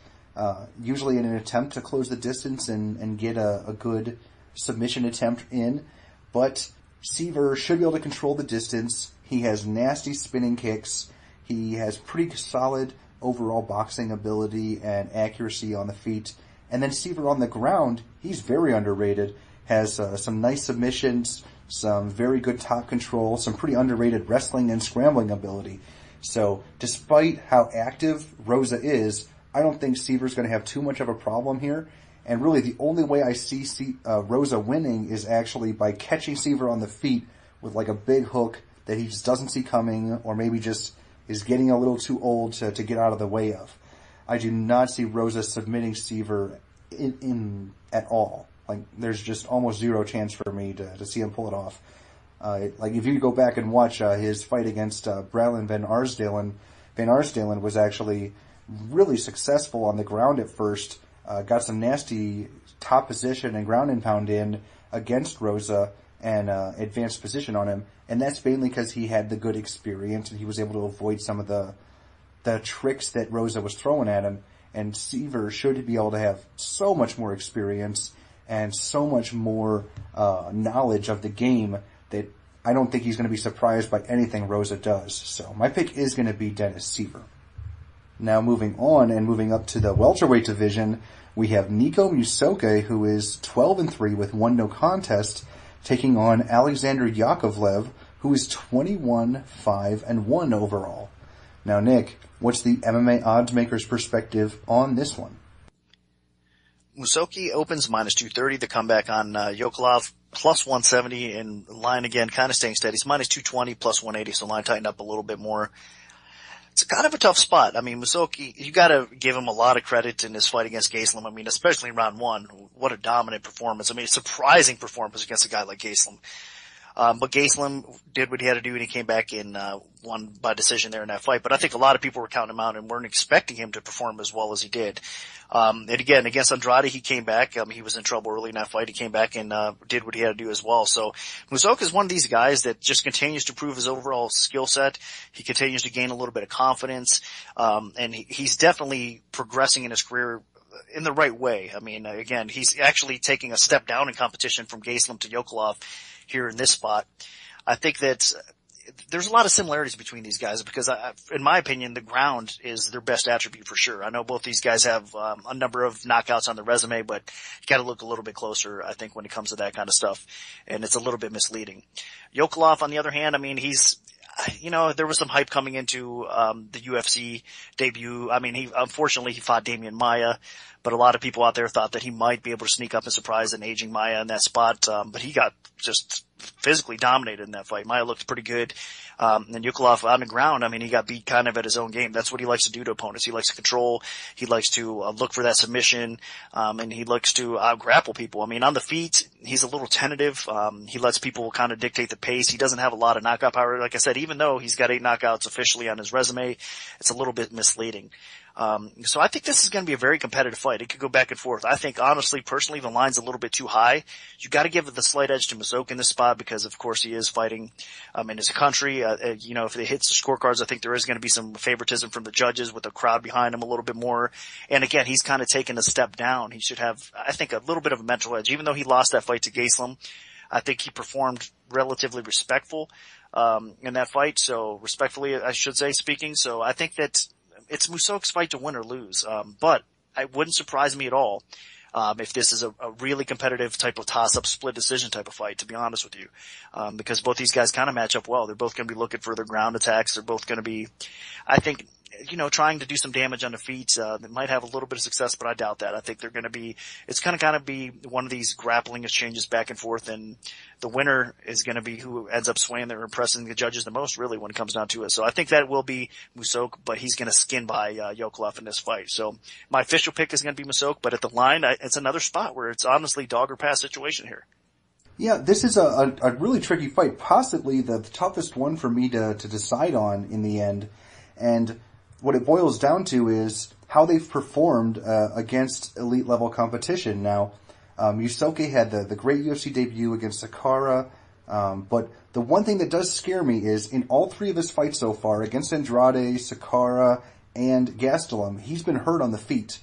[SPEAKER 4] usually in an attempt to close the distance and get a good submission attempt in. But Seaver should be able to control the distance. He has nasty spinning kicks. He has pretty solid overall boxing ability and accuracy on the feet. And then Seaver on the ground, he's very underrated. Has some nice submissions, some very good top control, some pretty underrated wrestling and scrambling ability. So despite how active Rosa is, I don't think Seaver's going to have too much of a problem here. And really the only way I see Rosa winning is actually by catching Seaver on the feet with like a big hook that he just doesn't see coming, or maybe just is getting a little too old to get out of the way of. I do not see Rosa submitting Seaver in at all. Like, there's just almost zero chance for me to see him pull it off. Like, if you go back and watch his fight against Bralin Van Arsdalen was actually really successful on the ground at first. Got some nasty top position and ground and pound in against Rosa and advanced position on him. And that's mainly because he had the good experience and he was able to avoid some of the tricks that Rosa was throwing at him. And Seaver should be able to have so much more experience and so much more knowledge of the game that I don't think he's going to be surprised by anything Rosa does. So my pick is going to be Dennis Seaver. Now moving on and moving up to the welterweight division, we have Nico Musoke, who is 12-3 with 1 no contest, taking on Alexander Yakovlev, who is 21-5-1 overall. Now Nick, what's the MMA oddsmaker's perspective on this one?
[SPEAKER 3] Musoke opens -230. The comeback on Yakovlev +170, and line again kind of staying steady. It's -220, +180, so line tightened up a little bit more. It's kind of a tough spot. I mean, Musoke, you gotta give him a lot of credit in his fight against Gastelum. I mean, especially in round 1. What a dominant performance. I mean, a surprising performance against a guy like Gastelum. But Gastelum did what he had to do, and he came back and won by decision there in that fight. But I think a lot of people were counting him out and weren't expecting him to perform as well as he did. And again, against Andrade, he came back. He was in trouble early in that fight. He came back and did what he had to do as well. So Musoke is one of these guys that just continues to prove his overall skill set. He continues to gain a little bit of confidence. And he's definitely progressing in his career in the right way. I mean, again, he's actually taking a step down in competition from Gastelum to Yakovlev here in this spot. I think that there's a lot of similarities between these guys because in my opinion, the ground is their best attribute for sure. I know both these guys have a number of knockouts on their resume, but you got to look a little bit closer, I think, when it comes to that kind of stuff, and it's a little bit misleading. Yakovlev, on the other hand, I mean, there was some hype coming into the UFC debut. I mean, unfortunately he fought Damian Maia, but a lot of people out there thought that he might be able to sneak up and surprise an aging Maia in that spot. But he got just physically dominated in that fight. Maia looked pretty good. And Yakovlev on the ground, I mean, he got beat kind of at his own game. That's what he likes to do to opponents. He likes to control. He likes to look for that submission. And he likes to grapple people. I mean, on the feet, he's a little tentative. He lets people kind of dictate the pace. He doesn't have a lot of knockout power. Like I said, even though he's got 8 knockouts officially on his resume, it's a little bit misleading. So I think this is going to be a very competitive fight. It could go back and forth. I think, honestly, personally, the line's a little bit too high. You got to give the slight edge to Musoke in this spot because, of course, he is fighting in his country. If it hits the scorecards, I think there is going to be some favoritism from the judges with the crowd behind him a little bit more. And again, he's kind of taken a step down. He should have, I think, a little bit of a mental edge. Even though he lost that fight to Gaslam, I think he performed relatively respectful in that fight. So respectfully, I should say, speaking. So I think that it's Musoke's fight to win or lose. But it wouldn't surprise me at all if this is a really competitive type of toss-up split decision type of fight, to be honest with you. Because both these guys kind of match up well. They're both going to be looking for their ground attacks. They're both going to be, I think, trying to do some damage on the feet. They might have a little bit of success, but I doubt that. I think they're going to be, it's going to kind of be one of these grappling exchanges back and forth, and the winner is going to be who ends up swaying there, impressing the judges the most, really, when it comes down to it. So I think that will be Musoke, but he's going to skin by Yakovlev in this fight. So my official pick is going to be Musoke, but at the line, it's another spot where it's honestly dog or pass situation here.
[SPEAKER 4] Yeah, this is a really tricky fight, possibly the toughest one for me to decide on in the end. And what it boils down to is how they've performed against elite level competition. Now, Musoke had the great UFC debut against Sakara, but the one thing that does scare me is in all 3 of his fights so far, against Andrade, Sakara, and Gastelum, he's been hurt on the feet.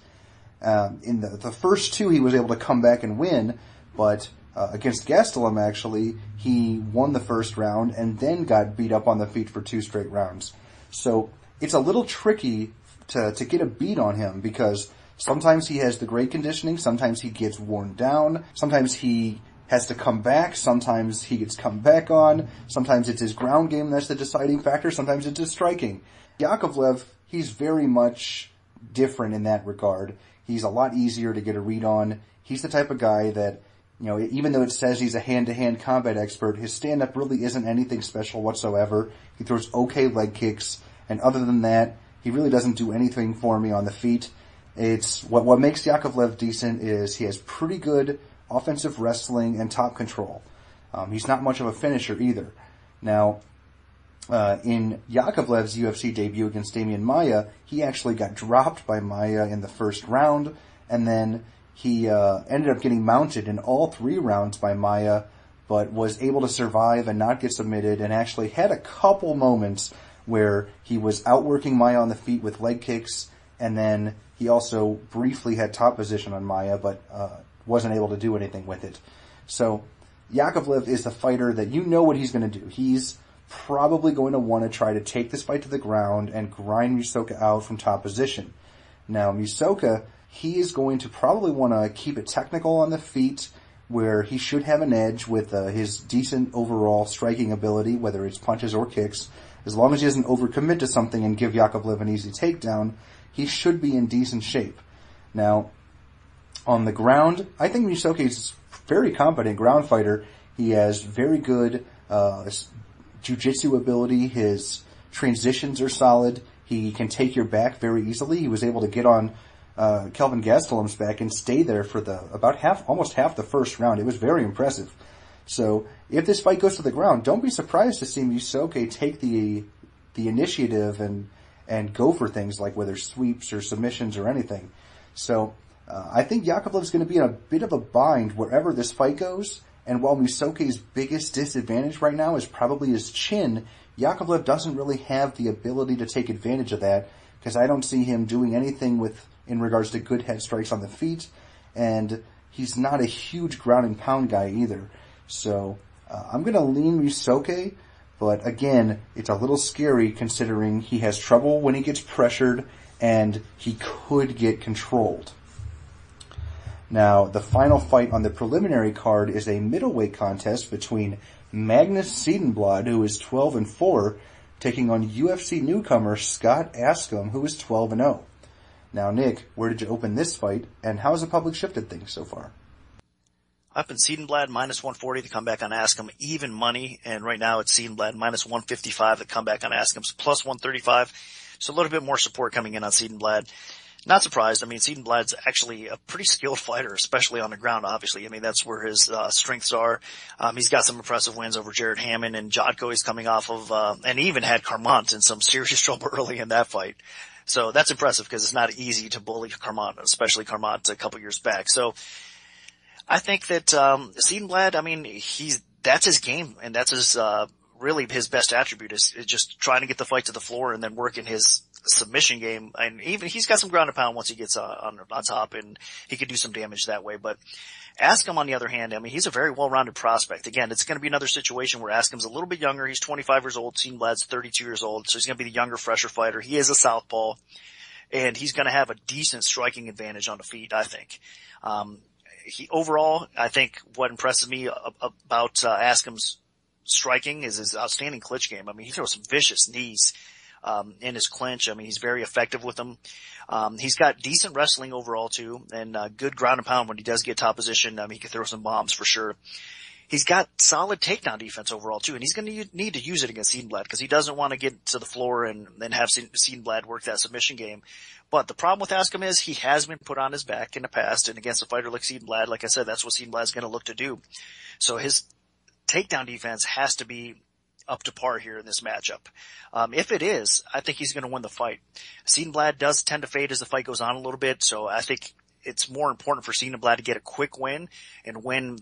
[SPEAKER 4] In the first 2, he was able to come back and win, but against Gastelum, actually, he won the first round and then got beat up on the feet for 2 straight rounds. So it's a little tricky to get a beat on him because sometimes he has the great conditioning, sometimes he gets worn down, sometimes he has to come back, sometimes he gets come back on, sometimes it's his ground game that's the deciding factor, sometimes it's his striking. Yakovlev, he's very much different in that regard. He's a lot easier to get a read on. He's the type of guy that, even though it says he's a hand-to-hand combat expert, his stand-up really isn't anything special whatsoever. He throws okay leg kicks, and other than that, he really doesn't do anything for me on the feet. It's what makes Yakovlev decent is he has pretty good offensive wrestling and top control. He's not much of a finisher either. Now, in Yakovlev's UFC debut against Damian Maia, he actually got dropped by Maia in the first round, and then he ended up getting mounted in all 3 rounds by Maia, but was able to survive and not get submitted, and actually had a couple moments where he was outworking Maia on the feet with leg kicks, and then he also briefly had top position on Maia, but wasn't able to do anything with it. So Yakovlev is the fighter that you know what he's going to do. He's probably going to want to try to take this fight to the ground and grind Musoke out from top position. Now, Musoke, he is going to probably want to keep it technical on the feet, where he should have an edge with his decent overall striking ability, whether it's punches or kicks. As long as he doesn't overcommit to something and give Yakovlev an easy takedown, he should be in decent shape. Now, on the ground, I think Musoke is a very competent ground fighter. He has very good jiu-jitsu ability. His transitions are solid. He can take your back very easily. He was able to get on Kelvin Gastelum's back and stay there for almost half the first round. It was very impressive. So if this fight goes to the ground, don't be surprised to see Musoke take the initiative and go for things like whether sweeps or submissions or anything. So I think Yakovlev's going to be in a bit of a bind wherever this fight goes. And while Musoke's biggest disadvantage right now is probably his chin, Yakovlev doesn't really have the ability to take advantage of that, because I don't see him doing anything in regards to good head strikes on the feet, and he's not a huge ground and pound guy either. So I'm going to lean Musoke, But again, it's a little scary considering he has trouble when he gets pressured and he could get controlled. Now, the final fight on the preliminary card is a middleweight contest between Magnus Siedenblad, who is 12-4, taking on UFC newcomer Scott Askham, who is 12-0. Now, Nick, where did you open this fight, and how has the public shifted things so far?
[SPEAKER 3] Up in Siedenblad, minus 140 to come back on Askham, even money, and right now it's Siedenblad, minus 155 to come back on Askham's, plus 135, so a little bit more support coming in on Siedenblad. Not surprised. I mean, Siedenblad's actually a pretty skilled fighter, especially on the ground, obviously. I mean, that's where his strengths are. He's got some impressive wins over Jared Hammond and Jocko. He's coming off of, and he even had Carmont in some serious trouble early in that fight. So that's impressive because it's not easy to bully Carmont, especially Carmont a couple years back. So I think that, Siedenblad, I mean, that's his game and that's his, really his best attribute is just trying to get the fight to the floor and then working his submission game. And even he's got some ground and pound once he gets on top, and he could do some damage that way. But Askham, on the other hand, I mean, he's a very well-rounded prospect. Again, it's going to be another situation where Askham's a little bit younger. He's 25 years old. Siedenblad's 32 years old. So he's going to be the younger, fresher fighter. He is a southpaw, and he's going to have a decent striking advantage on the feet, I think. Overall, I think what impresses me about Askham's striking is his outstanding clinch game. I mean, he throws some vicious knees in his clinch. I mean, he's very effective with them. He's got decent wrestling overall too, and good ground and pound when he does get top position. I mean, he can throw some bombs for sure. He's got solid takedown defense overall too, and he's going to need to use it against Siedenblad because he doesn't want to get to the floor and then have Siedenblad work that submission game. But the problem with Askham is he has been put on his back in the past, and against a fighter like Siedenblad, like I said, that's what Siedenblad's going to look to do. So his takedown defense has to be up to par here in this matchup. If it is, I think he's going to win the fight. Siedenblad does tend to fade as the fight goes on a little bit, so I think it's more important for Siedenblad to get a quick win and win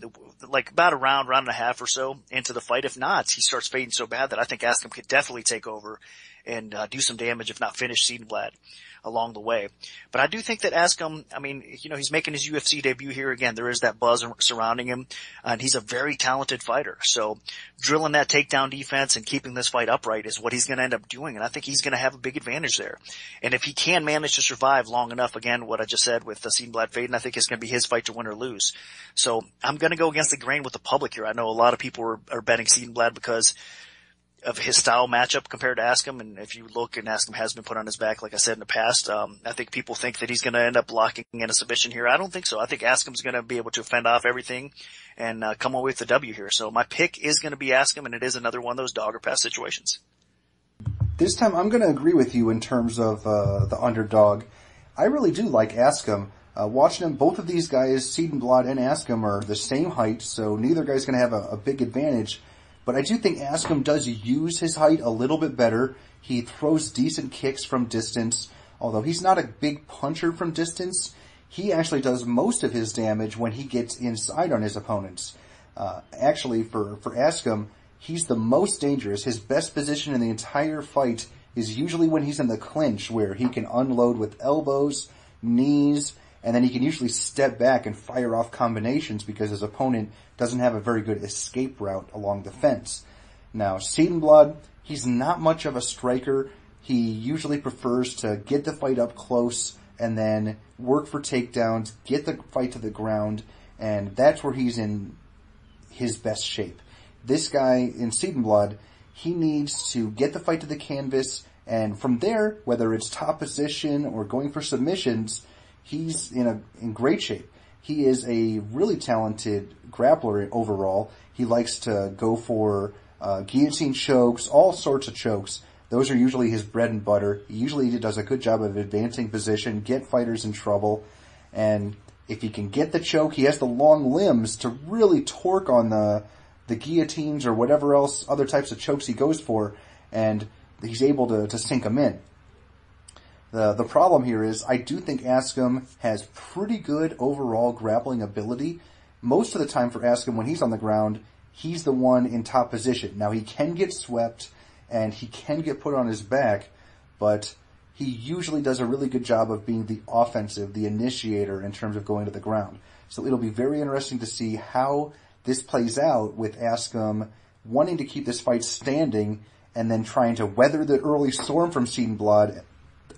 [SPEAKER 3] like about a round and a half or so into the fight. If not, he starts fading so bad that I think Askham could definitely take over and do some damage, if not finish Siedenblad along the way. But I do think that Askham, I mean, you know, he's making his UFC debut here again. There is that buzz surrounding him, and he's a very talented fighter. So drilling that takedown defense and keeping this fight upright is what he's going to end up doing, and I think he's going to have a big advantage there. And if he can manage to survive long enough, again, what I just said with the Siedenblad fading, I think it's going to be his fight to win or lose. So I'm going to go against the grain with the public here. I know a lot of people are betting Siedenblad because of his style matchup compared to Askham, and if you look, and Askham has been put on his back, like I said in the past, I think people think that he's going to end up locking in a submission here. I don't think so. I think Askham's going to be able to fend off everything and come away with the W here. So my pick is going to be Askham, and it is another one of those dog or pass situations.
[SPEAKER 4] This time I'm going to agree with you in terms of the underdog. I really do like Askham. Watching them, both of these guys, Siedenblad and Askham, are the same height, so neither guy's going to have a big advantage. But I do think Askham does use his height a little bit better. He throws decent kicks from distance. Although he's not a big puncher from distance, he actually does most of his damage when he gets inside on his opponents. Actually, for Askham, he's the most dangerous. His best position in the entire fight is usually when he's in the clinch, where he can unload with elbows, knees, and then he can usually step back and fire off combinations because his opponent doesn't have a very good escape route along the fence. Now, Siedenblad, he's not much of a striker. He usually prefers to get the fight up close and then work for takedowns, get the fight to the ground, and that's where he's in his best shape. This guy in Siedenblad, he needs to get the fight to the canvas, and from there, whether it's top position or going for submissions, he's in great shape. He is a really talented grappler overall. He likes to go for guillotine chokes, all sorts of chokes. Those are usually his bread and butter. He usually does a good job of advancing position, get fighters in trouble, and if he can get the choke, he has the long limbs to really torque on the guillotines or whatever else, other types of chokes he goes for, and he's able to sink them in. The problem here is I do think Askham has pretty good overall grappling ability. Most of the time for Askham, when he's on the ground, he's the one in top position. Now, he can get swept and he can get put on his back, but he usually does a really good job of being the offensive, the initiator in terms of going to the ground. So it'll be very interesting to see how this plays out with Askham wanting to keep this fight standing and then trying to weather the early storm from Seed and Blood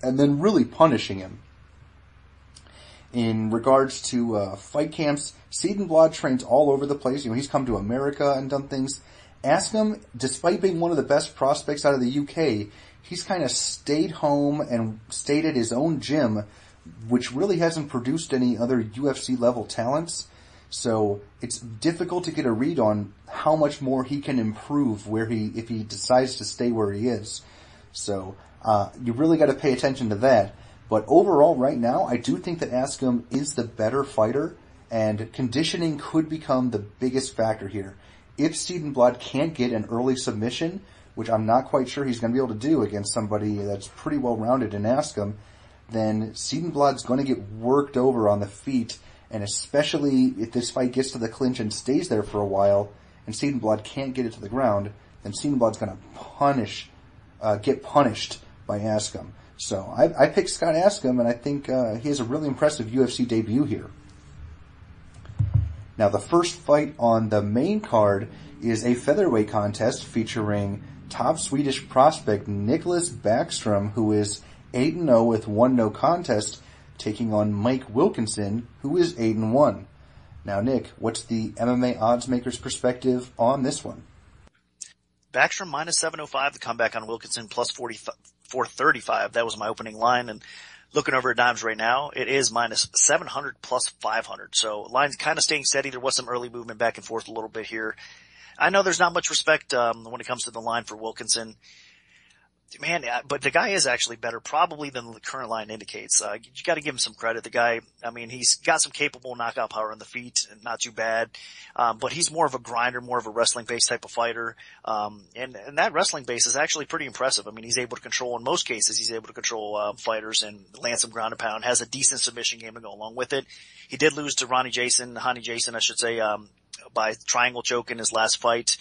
[SPEAKER 4] and then really punishing him. In regards to fight camps, Seed and Blood trains all over the place. He's come to America and done things. Ask him, despite being one of the best prospects out of the UK, he's kind of stayed home and stayed at his own gym, which really hasn't produced any other UFC level talents. So it's difficult to get a read on how much more he can improve if he decides to stay where he is. So you really got to pay attention to that. But overall, right now, I do think that Askham is the better fighter, and conditioning could become the biggest factor here. If Seed and Blood can't get an early submission, which I'm not quite sure he's going to be able to do against somebody that's pretty well-rounded in Askham, then Seed and Blood's going to get worked over on the feet, and especially if this fight gets to the clinch and stays there for a while, and Seed and Blood can't get it to the ground, then Seed and Blood's going to get punished by Askham. So I picked Scott Askham, and I think he has a really impressive UFC debut here. Now, the first fight on the main card is a featherweight contest featuring top Swedish prospect Nicholas Backstrom, who is 8-0 with 1 no contest, taking on Mike Wilkinson, who is 8-1. Now, Nick, what's the MMA oddsmaker's perspective on this one?
[SPEAKER 3] Backstrom minus 705, the comeback on Wilkinson plus 435. That was my opening line. And looking over at dimes right now, it is minus 700 plus 500. So line's kind of staying steady. There was some early movement back and forth a little bit here. I know there's not much respect when it comes to the line for Wilkinson. Man, but the guy is actually better probably than the current line indicates. You got to give him some credit. The guy, I mean, he's got some capable knockout power on the feet, not too bad. But he's more of a grinder, more of a wrestling-based type of fighter. And that wrestling base is actually pretty impressive. I mean, he's able to control, in most cases, he's able to control fighters and land some ground and pound, has a decent submission game to go along with it. He did lose to Hani Jason, I should say, by triangle choke in his last fight.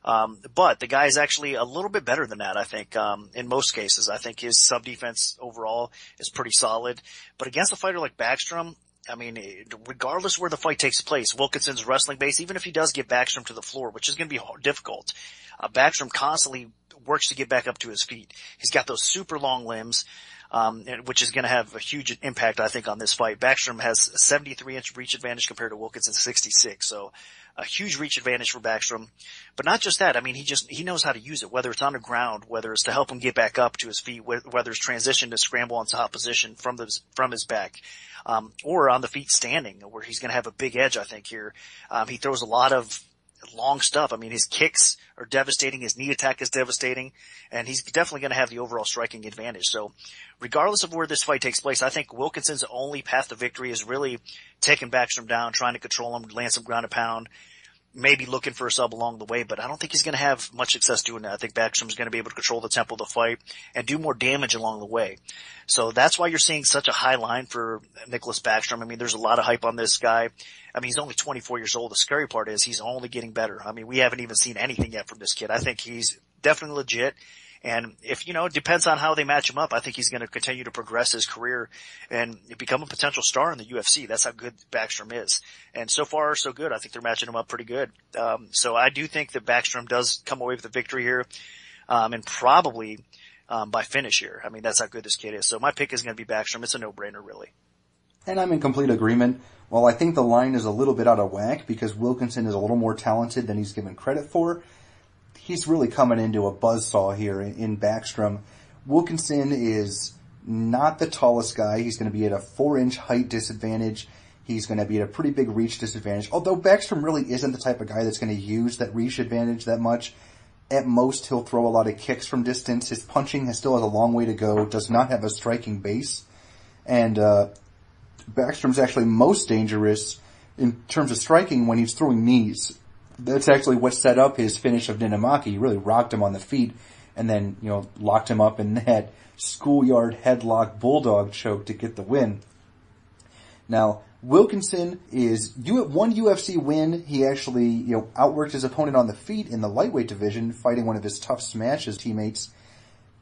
[SPEAKER 3] But the guy is actually a little bit better than that, I think, in most cases. I think his sub-defense overall is pretty solid. But against a fighter like Backstrom, I mean, regardless where the fight takes place, Wilkinson's wrestling base, even if he does get Backstrom to the floor, which is going to be difficult, Backstrom constantly works to get back up to his feet. He's got those super long limbs, which is going to have a huge impact, I think, on this fight. Backstrom has a 73-inch reach advantage compared to Wilkinson's 66, so a huge reach advantage for Backstrom. But not just that, I mean, he knows how to use it, whether it's on the ground, whether it's to help him get back up to his feet, whether it's transition to scramble on top position from his back, or on the feet standing, where he's going to have a big edge, I think, here. He throws a lot of long stuff. I mean, his kicks are devastating. His knee attack is devastating, and he's definitely going to have the overall striking advantage. So regardless of where this fight takes place, I think Wilkinson's only path to victory is really taking Backstrom down, trying to control him, land some ground and pound, maybe looking for a sub along the way, but I don't think he's going to have much success doing that. I think Backstrom's going to be able to control the tempo of the fight and do more damage along the way. So that's why you're seeing such a high line for Nicholas Backstrom. I mean, there's a lot of hype on this guy. I mean, he's only 24 years old. The scary part is he's only getting better. I mean, we haven't even seen anything yet from this kid. I think he's definitely legit. And if, it depends on how they match him up, I think he's going to continue to progress his career and become a potential star in the UFC. That's how good Backstrom is. And so far, so good. I think they're matching him up pretty good. So I do think that Backstrom does come away with a victory here, and probably, by finish here. I mean, that's how good this kid is. So my pick is going to be Backstrom. It's a no-brainer, really.
[SPEAKER 4] And I'm in complete agreement. While I think the line is a little bit out of whack because Wilkinson is a little more talented than he's given credit for, he's really coming into a buzzsaw here in Backstrom. Wilkinson is not the tallest guy. He's going to be at a 4-inch height disadvantage. He's going to be at a pretty big reach disadvantage. Although Backstrom really isn't the type of guy that's going to use that reach advantage that much. At most, he'll throw a lot of kicks from distance. His punching still has a long way to go, does not have a striking base. And Backstrom's actually most dangerous in terms of striking when he's throwing knees. That's actually what set up his finish of Ninamaki. He really rocked him on the feet and then, locked him up in that schoolyard headlock bulldog choke to get the win. Now, Wilkinson is one UFC win. He actually, outworked his opponent on the feet in the lightweight division, fighting one of his Tough Smashes teammates.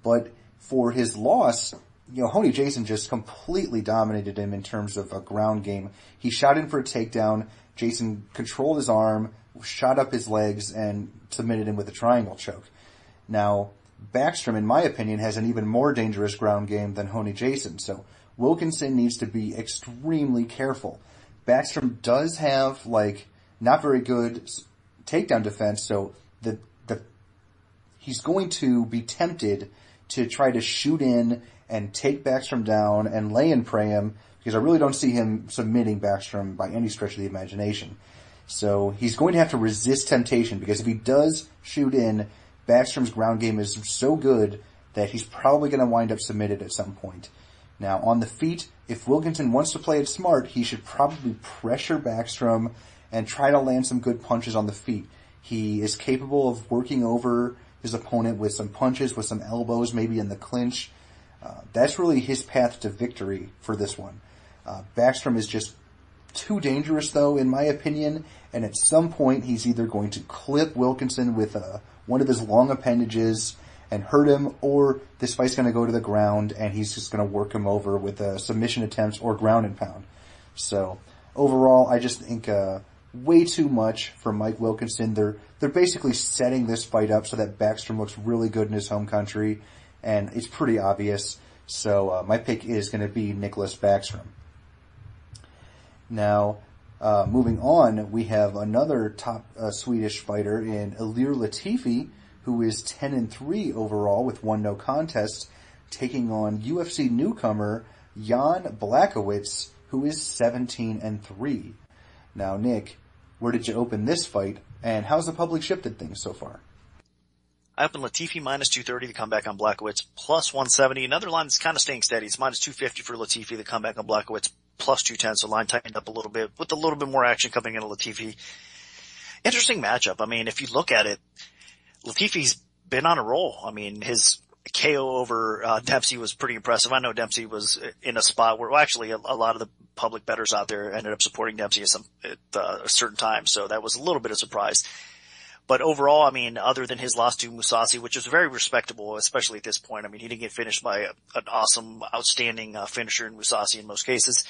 [SPEAKER 4] But for his loss, Hani Jason just completely dominated him in terms of a ground game. He shot in for a takedown. Jason controlled his arm, shot up his legs and submitted him with a triangle choke. Now, Backstrom, in my opinion, has an even more dangerous ground game than Honey Jason, so Wilkinson needs to be extremely careful. Backstrom does have, not very good takedown defense, so he's going to be tempted to try to shoot in and take Backstrom down and lay and pray him, because I really don't see him submitting Backstrom by any stretch of the imagination. So he's going to have to resist temptation, because if he does shoot in, Backstrom's ground game is so good that he's probably going to wind up submitted at some point. Now, on the feet, if Wilkinson wants to play it smart, he should probably pressure Backstrom and try to land some good punches on the feet. He is capable of working over his opponent with some punches, with some elbows, maybe in the clinch. That's really his path to victory for this one. Backstrom is just too dangerous, though, in my opinion, and at some point he's either going to clip Wilkinson with one of his long appendages and hurt him, or this fight's going to go to the ground and he's just going to work him over with submission attempts or ground and pound. So overall, I just think way too much for Mike Wilkinson. They're basically setting this fight up so that Backstrom looks really good in his home country, and it's pretty obvious. So my pick is going to be Nicholas Backstrom. Now, moving on, we have another top Swedish fighter in Ilir Latifi, who is 10-3 overall with 1 no contest, taking on UFC newcomer Jan Blachowicz, who is 17-3. Now, Nick, where did you open this fight, and how's the public shifted things so far?
[SPEAKER 3] I opened Latifi minus 230, the comeback on Blachowicz, plus 170. Another line that's kind of staying steady. It's minus 250 for Latifi, the comeback on Blachowicz, plus 210. So line tightened up a little bit with a little bit more action coming into Latifi. Interesting matchup. I mean, if you look at it, Latifi's been on a roll. I mean, his KO over Dempsey was pretty impressive. I know Dempsey was in a spot where, well, actually, a lot of the public bettors out there ended up supporting Dempsey at a certain time, so that was a little bit of a surprise. But overall, I mean, other than his loss to Musoke, which was very respectable, especially at this point, I mean, he didn't get finished by an awesome, outstanding finisher in Musoke in most cases.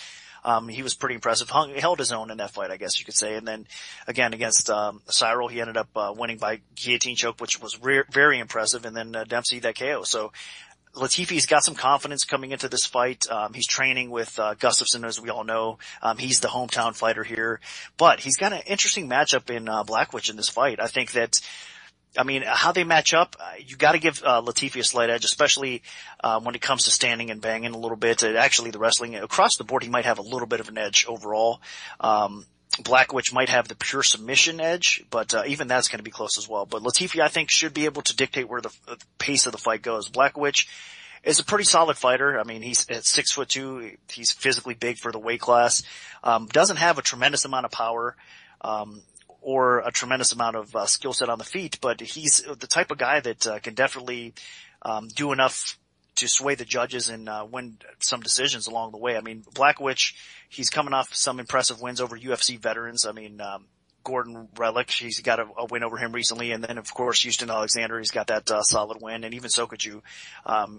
[SPEAKER 3] He was pretty impressive. Held his own in that fight, I guess you could say. And then again against Cyril, he ended up winning by guillotine choke, which was very impressive. And then Dempsey, that KO. So Latifi's got some confidence coming into this fight. He's training with Gustafsson, as we all know. He's the hometown fighter here. But he's got an interesting matchup in Blachowicz in this fight. I think that, I mean, how they match up, you got to give Latifi a slight edge, especially when it comes to standing and banging a little bit. Actually, the wrestling across the board, he might have a little bit of an edge overall. Blachowicz might have the pure submission edge, but even that's going to be close as well. But Latifi, I think, should be able to dictate where the pace of the fight goes. Blachowicz is a pretty solid fighter. I mean, he's at 6'2". He's physically big for the weight class. Doesn't have a tremendous amount of power. Or a tremendous amount of skill set on the feet, but he's the type of guy that can definitely do enough to sway the judges and win some decisions along the way. I mean, Blachowicz, he's coming off some impressive wins over UFC veterans. I mean, Gordon Relic, he's got a win over him recently, and then of course Houston Alexander, he's got that solid win, and even Sokka,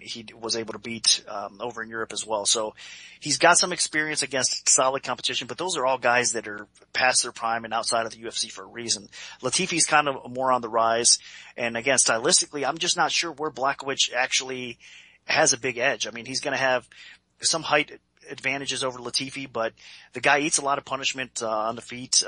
[SPEAKER 3] he was able to beat over in Europe as well. So he's got some experience against solid competition, but those are all guys that are past their prime and outside of the UFC for a reason. Latifi's kind of more on the rise, and again, stylistically, I'm just not sure where Blachowicz actually has a big edge. I mean, he's going to have some height advantages over Latifi, but the guy eats a lot of punishment on the feet.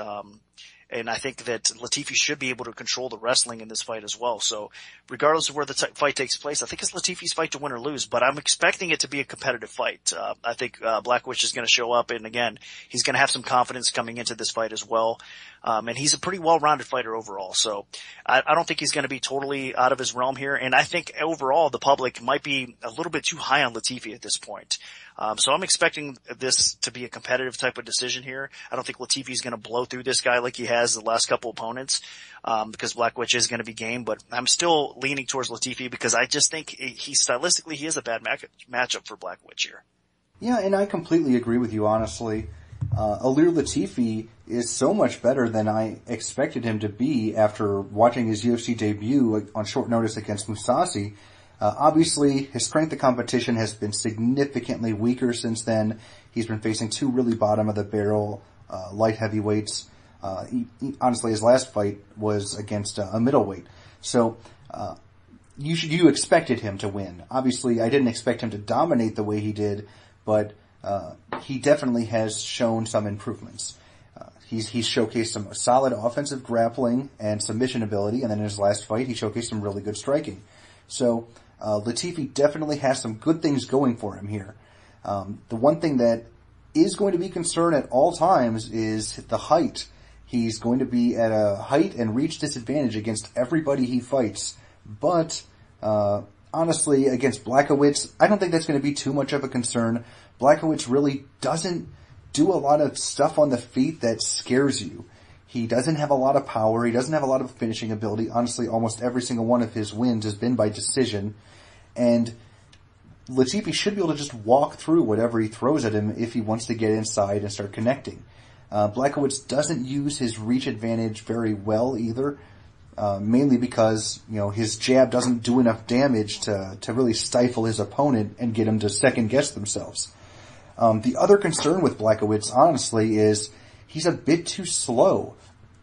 [SPEAKER 3] And I think that Latifi should be able to control the wrestling in this fight as well. So regardless of where the fight takes place, I think it's Latifi's fight to win or lose, but I'm expecting it to be a competitive fight. I think Blachowicz is going to show up, and again, he's going to have some confidence coming into this fight as well. And he's a pretty well-rounded fighter overall. So I don't think he's going to be totally out of his realm here. And I think overall the public might be a little bit too high on Latifi at this point. So I'm expecting this to be a competitive type of decision here. I don't think Latifi's going to blow through this guy like he has the last couple opponents, because Blachowicz is going to be game, but I'm still leaning towards Latifi because I just think stylistically he is a bad matchup for Blachowicz here.
[SPEAKER 4] Yeah, and I completely agree with you, honestly. Ilir Latifi is so much better than I expected him to be after watching his UFC debut on short notice against Musoke. Obviously, his strength of competition has been significantly weaker since then. He's been facing two really bottom-of-the-barrel light heavyweights. Honestly, his last fight was against a middleweight. So, you expected him to win. Obviously, I didn't expect him to dominate the way he did, but he definitely has shown some improvements. He's showcased some solid offensive grappling and submission ability, and then in his last fight, he showcased some really good striking. So, Latifi definitely has some good things going for him here. The one thing that is going to be concerned at all times is the height. He's going to be at a height and reach disadvantage against everybody he fights. But, honestly, against Blachowicz, I don't think that's going to be too much of a concern. Blachowicz really doesn't do a lot of stuff on the feet that scares you. He doesn't have a lot of power. He doesn't have a lot of finishing ability. Honestly, almost every single one of his wins has been by decision. And Latifi should be able to just walk through whatever he throws at him if he wants to get inside and start connecting. Blachowicz doesn't use his reach advantage very well either, mainly because, his jab doesn't do enough damage to really stifle his opponent and get him to second guess themselves. The other concern with Blachowicz, honestly, is he's a bit too slow.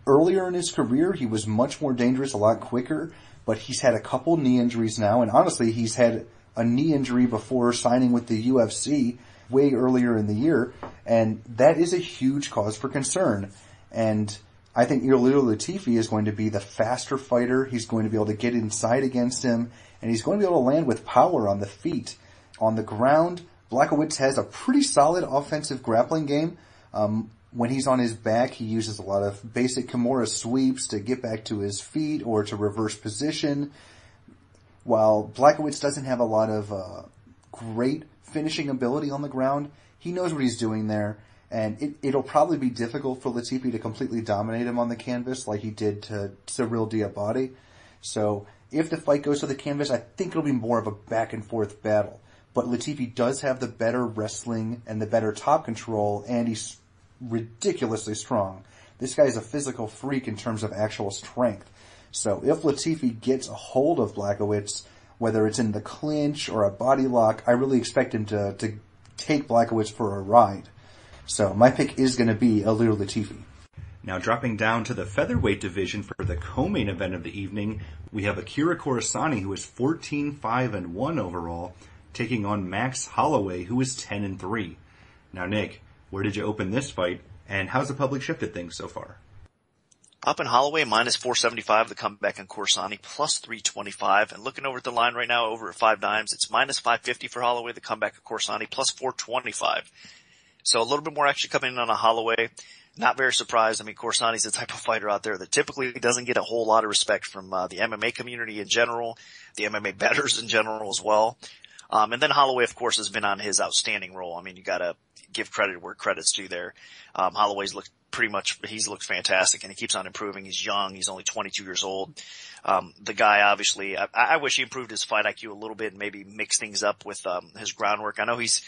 [SPEAKER 4] Earlier in his career, he was much more dangerous, a lot quicker, but he's had a couple knee injuries now, and honestly, he's had a knee injury before signing with the UFC way earlier in the year, and that is a huge cause for concern. And I think Ilir Latifi is going to be the faster fighter. He's going to be able to get inside against him, and he's going to be able to land with power on the feet. On the ground, Blachowicz has a pretty solid offensive grappling game. When he's on his back, he uses a lot of basic Kimura sweeps to get back to his feet or to reverse position. While Blachowicz doesn't have a lot of great finishing ability on the ground, he knows what he's doing there, and it'll probably be difficult for Latifi to completely dominate him on the canvas like he did to Cyril Diabate. So if the fight goes to the canvas, I think it'll be more of a back and forth battle. But Latifi does have the better wrestling and the better top control, and he's ridiculously strong. This guy's a physical freak in terms of actual strength. So if Latifi gets a hold of Blachowicz, whether it's in the clinch or a body lock, I really expect him to take Blachowicz for a ride. So my pick is going to be Ilir Latifi.
[SPEAKER 2] Now dropping down to the featherweight division for the co-main event of the evening, we have Akira Khorasani, who is 14-5-1 overall, taking on Max Holloway, who is 10-3. Now, Nick, where did you open this fight, and how's the public shifted things so far?
[SPEAKER 3] Up in Holloway, minus 475, the comeback in Khorasani, plus 325. And looking over at the line right now, over at 5 dimes, it's minus 550 for Holloway, the comeback of Khorasani, plus 425. So a little bit more action coming in on a Holloway. Not very surprised. I mean, Khorasani's the type of fighter out there that typically doesn't get a whole lot of respect from the MMA community in general, the MMA bettors in general as well. And then Holloway, of course, has been on his outstanding roll. I mean, you gotta give credit where credit's due there. Holloway's looked he's looked fantastic, and he keeps on improving. He's young. He's only 22 years old. The guy, obviously, I wish he improved his fight IQ a little bit and maybe mix things up with, his groundwork. I know he's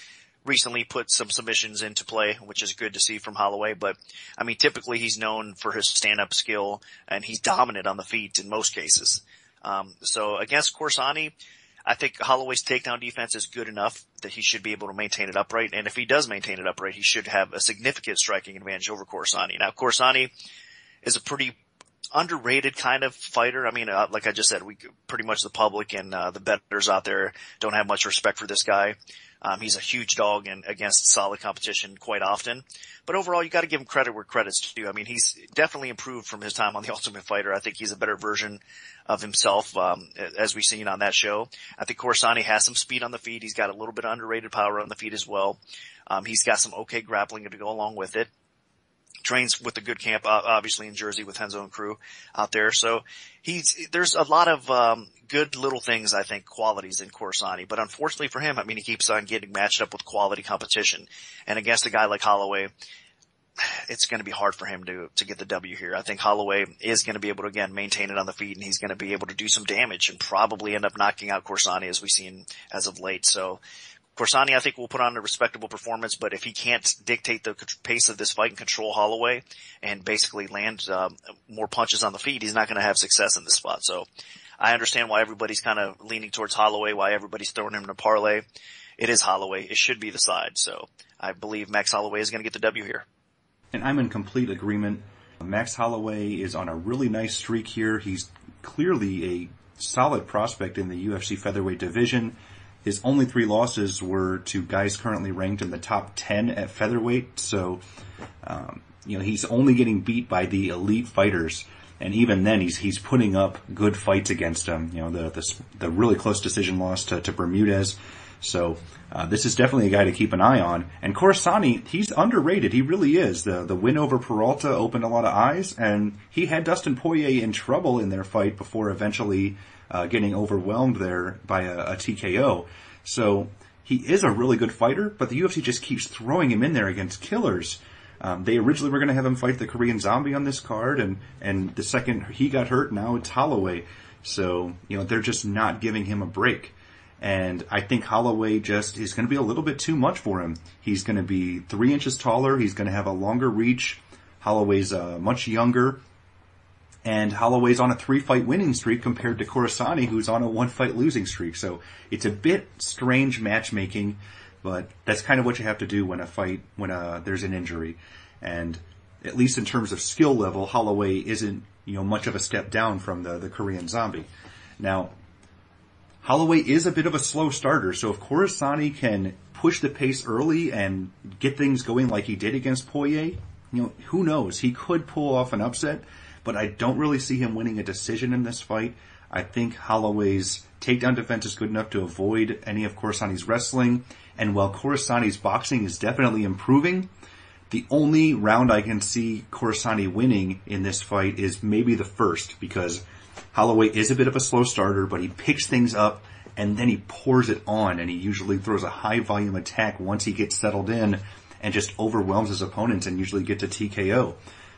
[SPEAKER 3] recently put some submissions into play, which is good to see from Holloway, but I mean, typically he's known for his stand-up skill, and he's dominant on the feet in most cases. So against Khorasani, I think Holloway's takedown defense is good enough that he should be able to maintain it upright. And if he does maintain it upright, he should have a significant striking advantage over Khorasani. Now, Khorasani is a pretty underrated kind of fighter. I mean, like I just said, pretty much the public and the bettors out there don't have much respect for this guy. He's a huge dog and against solid competition quite often. But overall, you got to give him credit where credit's due. I mean, he's definitely improved from his time on The Ultimate Fighter. I think he's a better version of himself, as we've seen on that show. I think Khorasani has some speed on the feet. He's got a little bit of underrated power on the feet as well. He's got some okay grappling to go along with it. Trains with a good camp, obviously in Jersey with Henzo and crew out there. So there's a lot of, good little things, I think, qualities in Khorasani. But unfortunately for him, I mean, he keeps on getting matched up with quality competition. And against a guy like Holloway, it's going to be hard for him to get the W here. I think Holloway is going to be able to, again, maintain it on the feet, and he's going to be able to do some damage and probably end up knocking out Khorasani as we've seen as of late. So Khorasani, I think, will put on a respectable performance, but if he can't dictate the pace of this fight and control Holloway and basically land more punches on the feet, he's not going to have success in this spot. So I understand why everybody's kind of leaning towards Holloway, why everybody's throwing him in a parlay. It is Holloway. It should be the side. So I believe Max Holloway is going to get the W here.
[SPEAKER 2] And I'm in complete agreement. Max Holloway is on a really nice streak here. He's clearly a solid prospect in the UFC featherweight division. His only 3 losses were to guys currently ranked in the top 10 at featherweight. So, he's only getting beat by the elite fighters. And even then, he's putting up good fights against them. The really close decision loss to Bermudez. So, this is definitely a guy to keep an eye on. And Khorasani, he's underrated. He really is. The win over Peralta opened a lot of eyes, and he had Dustin Poirier in trouble in their fight before eventually getting overwhelmed there by a TKO. So, he is a really good fighter, but the UFC just keeps throwing him in there against killers. They originally were going to have him fight the Korean Zombie on this card, and the second he got hurt, now it's Holloway. So, they're just not giving him a break. And I think Holloway just is going to be a little bit too much for him. He's going to be 3 inches taller. He's going to have a longer reach. Holloway's much younger. And Holloway's on a 3-fight winning streak compared to Khorasani, who's on a 1-fight losing streak. So it's a bit strange matchmaking, but that's kind of what you have to do when there's an injury. And at least in terms of skill level, Holloway isn't, much of a step down from the Korean Zombie. Now, Holloway is a bit of a slow starter, so if Khorasani can push the pace early and get things going like he did against Poirier, who knows? He could pull off an upset, but I don't really see him winning a decision in this fight. I think Holloway's takedown defense is good enough to avoid any of Khorasani's wrestling, and while Khorasani's boxing is definitely improving, the only round I can see Khorasani winning in this fight is maybe the first, because Holloway is a bit of a slow starter, but he picks things up and then he pours it on, and he usually throws a high volume attack once he gets settled in and just overwhelms his opponents and usually gets a TKO.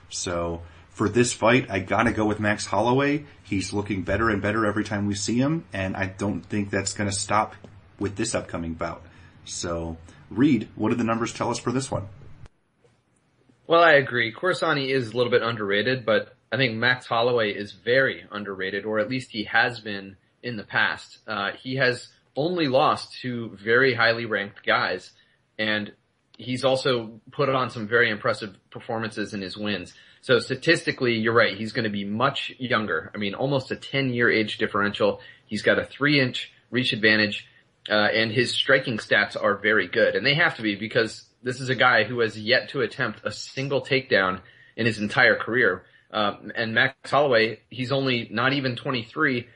[SPEAKER 2] So for this fight, I gotta go with Max Holloway. He's looking better and better every time we see him, and I don't think that's gonna stop with this upcoming bout. So, Reed, what do the numbers tell us for this one?
[SPEAKER 5] Well, I agree. Khorasani is a little bit underrated, but I think Max Holloway is very underrated, or at least he has been in the past. He has only lost to very highly ranked guys, and he's also put on some very impressive performances in his wins. So statistically, you're right, he's going to be much younger. I mean, almost a 10-year age differential. He's got a 3-inch reach advantage, and his striking stats are very good. And they have to be, because this is a guy who has yet to attempt a single takedown in his entire career. And Max Holloway, he's only not even 23,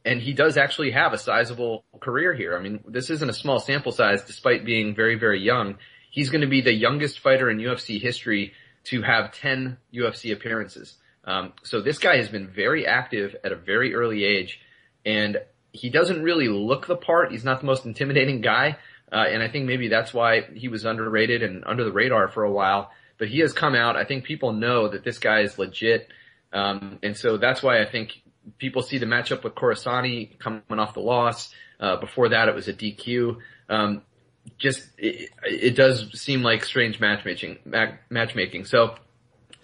[SPEAKER 5] and he does actually have a sizable career here. I mean, this isn't a small sample size despite being very, very young. He's going to be the youngest fighter in UFC history to have 10 UFC appearances. So this guy has been very active at a very early age, and he doesn't really look the part. He's not the most intimidating guy, and I think maybe that's why he was underrated and under the radar for a while. But he has come out. I think people know that this guy is legit. And so that's why I think people see the matchup with Khorasani coming off the loss. Before that, it was a DQ. It does seem like strange matchmaking. So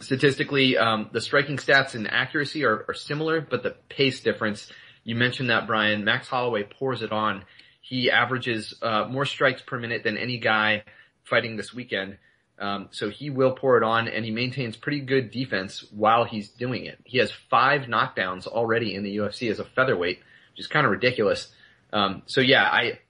[SPEAKER 5] statistically, the striking stats and accuracy are similar, but the pace difference, you mentioned that, Brian. Max Holloway pours it on. He averages more strikes per minute than any guy fighting this weekend. So he will pour it on, and he maintains pretty good defense while he's doing it. He has 5 knockdowns already in the UFC as a featherweight, which is kind of ridiculous.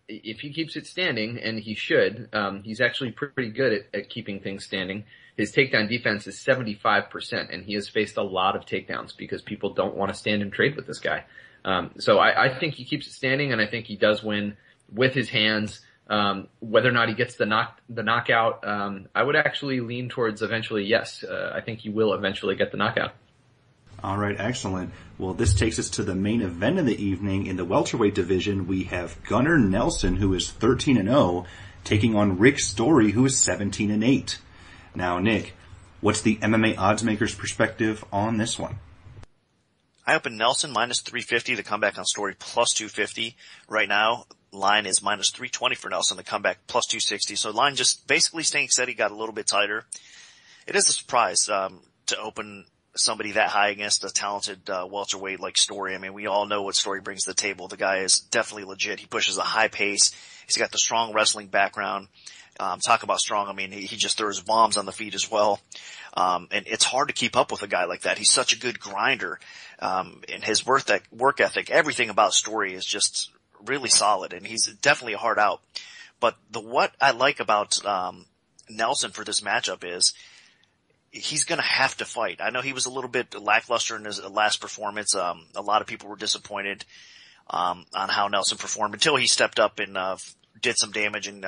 [SPEAKER 5] If he keeps it standing, and he should, he's actually pretty good at keeping things standing. His takedown defense is 75%, and he has faced a lot of takedowns because people don't want to stand and trade with this guy. So I think he keeps it standing, and I think he does win with his hands. Whether or not he gets the knockout, I would actually lean towards eventually yes. I think he will eventually get the knockout.
[SPEAKER 2] All right, excellent. Well, this takes us to the main event of the evening. In the welterweight division, we have Gunnar Nelson, who is 13-0, taking on Rick Story, who is 17-8. Now, Nick, what's the MMA oddsmaker's perspective on this one?
[SPEAKER 3] I opened Nelson minus 350 to come back on Story plus 250. Right now, line is minus 320 for Nelson to come back plus 260. So line just basically staying steady, got a little bit tighter. It is a surprise to open somebody that high against a talented welterweight like Story. I mean, we all know what Story brings to the table. The guy is definitely legit. He pushes a high pace, He's got the strong wrestling background. Talk about strong. I mean, he just throws bombs on the feet as well. And it's hard to keep up with a guy like that. He's such a good grinder. And his work ethic, everything about Story is just really solid, and he's definitely a hard out. But what I like about, Nelson for this matchup is he's gonna have to fight. I know he was a little bit lackluster in his last performance. A lot of people were disappointed, on how Nelson performed until he stepped up and, did some damage and,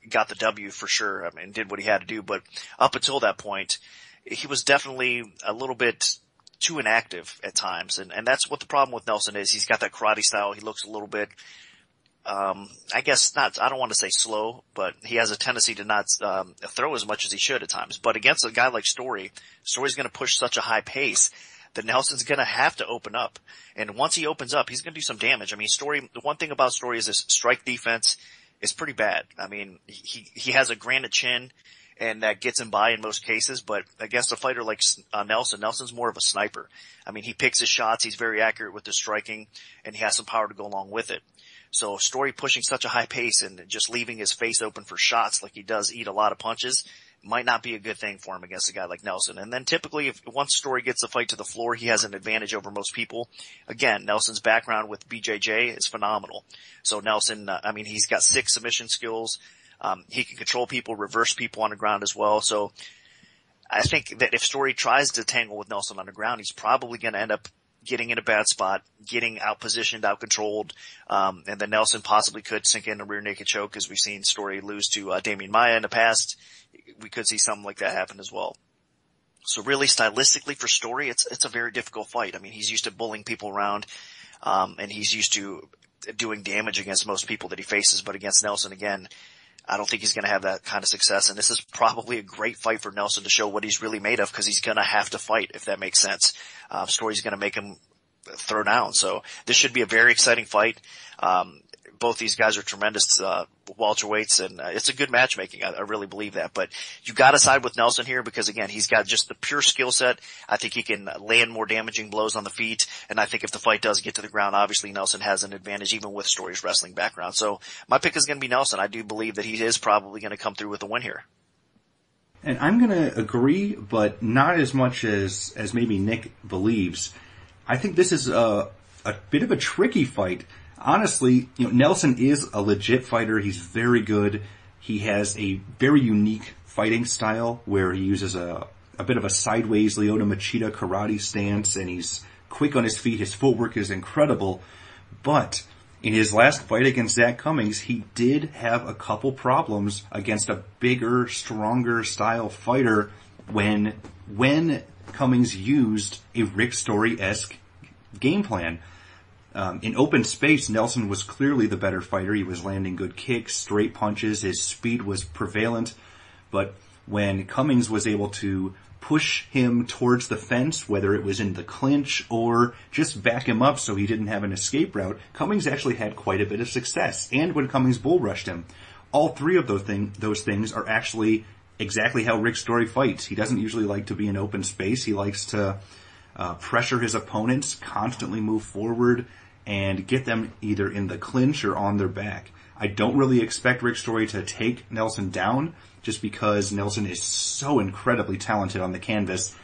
[SPEAKER 3] got the W for sure. I mean, did what he had to do. But up until that point, he was definitely a little bit too inactive at times. And that's what the problem with Nelson is. He's got that karate style. He looks a little bit, I guess not, I don't want to say slow, but he has a tendency to not, throw as much as he should at times. But against a guy like Story's going to push such a high pace that Nelson's going to have to open up. And once he opens up, he's going to do some damage. I mean, the one thing about Story is his strike defense is pretty bad. I mean, he has a granite chin, and that gets him by in most cases, but against a fighter like Nelson's more of a sniper. I mean, he picks his shots, he's very accurate with his striking, and he has some power to go along with it. So Story pushing such a high pace and just leaving his face open for shots like he does eat a lot of punches might not be a good thing for him against a guy like Nelson. And then typically once Story gets the fight to the floor, he has an advantage over most people. Again, Nelson's background with BJJ is phenomenal. So Nelson, he's got 6 submission skills. He can control people, reverse people on the ground as well. So I think that if Story tries to tangle with Nelson on the ground, he's probably going to end up getting in a bad spot, getting out-positioned, out-controlled, and then Nelson possibly could sink in a rear naked choke, as we've seen Story lose to Damian Maia in the past. We could see something like that happen as well. So really, stylistically for Story, it's a very difficult fight. I mean, he's used to bullying people around, and he's used to doing damage against most people that he faces, but against Nelson, again, I don't think he's going to have that kind of success, and this is probably a great fight for Nelson to show what he's really made of, because he's going to have to fight, if that makes sense. Story's going to make him throw down, so this should be a very exciting fight. Both these guys are tremendous welterweights, and it's a good matchmaking. I really believe that. But you got to side with Nelson here because, again, he's got just the pure skill set. I think he can land more damaging blows on the feet, and I think if the fight does get to the ground, obviously Nelson has an advantage even with Story's wrestling background. So my pick is going to be Nelson. I do believe that he is probably going to come through with a win here.
[SPEAKER 2] And I'm going to agree, but not as much as maybe Nick believes. I think this is a bit of a tricky fight. Honestly, Nelson is a legit fighter. He's very good. He has a very unique fighting style where he uses a bit of a sideways Lyoto Machida karate stance, and he's quick on his feet. His footwork is incredible. But in his last fight against Zach Cummings, he did have a couple problems against a bigger, stronger style fighter when Cummings used a Rick Story-esque game plan. In open space, Nelson was clearly the better fighter. He was landing good kicks, straight punches. His speed was prevalent. But when Cummings was able to push him towards the fence, whether it was in the clinch or just back him up so he didn't have an escape route, Cummings actually had quite a bit of success. And when Cummings bull rushed him, all three of those things are actually exactly how Rick Story fights. He doesn't usually like to be in open space. He likes to pressure his opponents, constantly move forward, and get them either in the clinch or on their back. I don't really expect Rick Story to take Nelson down just because Nelson is so incredibly talented on the canvas.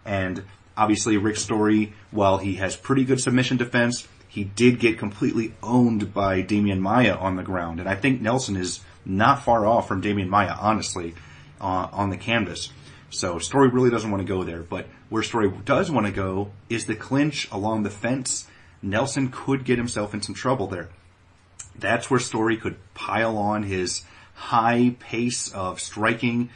[SPEAKER 2] And obviously Rick Story, while he has pretty good submission defense, he did get completely owned by Damian Maia on the ground. And I think Nelson is not far off from Damian Maia, honestly, on the canvas. So Story really doesn't want to go there. But where Story does want to go is the clinch along the fence. Nelson could get himself in some trouble there. That's where Story could pile on his high pace of striking,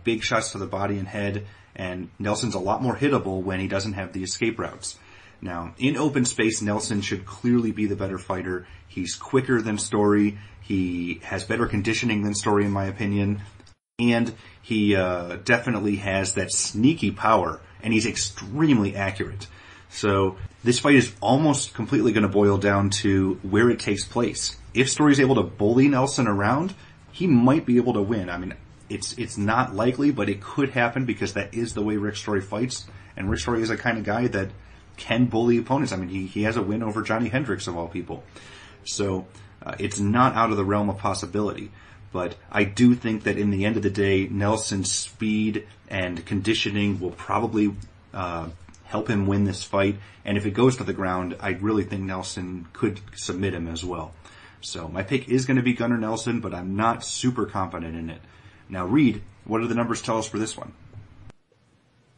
[SPEAKER 2] big shots to the body and head, and Nelson's a lot more hittable when he doesn't have the escape routes. Now, in open space, Nelson should clearly be the better fighter. He's quicker than Story. He has better conditioning than Story, in my opinion. And he definitely has that sneaky power, and he's extremely accurate. So this fight is almost completely going to boil down to where it takes place. If Story's able to bully Nelson around, he might be able to win. I mean, it's not likely, but it could happen because that is the way Rick Story fights. And Rick Story is a kind of guy that can bully opponents. I mean, he has a win over Johnny Hendricks of all people. So It's not out of the realm of possibility. But I do think that in the end of the day, Nelson's speed and conditioning will probably help him win this fight. And if it goes to the ground, I really think Nelson could submit him as well. So my pick is going to be Gunnar Nelson, but I'm not super confident in it. Now, Reed, what do the numbers tell us for this one?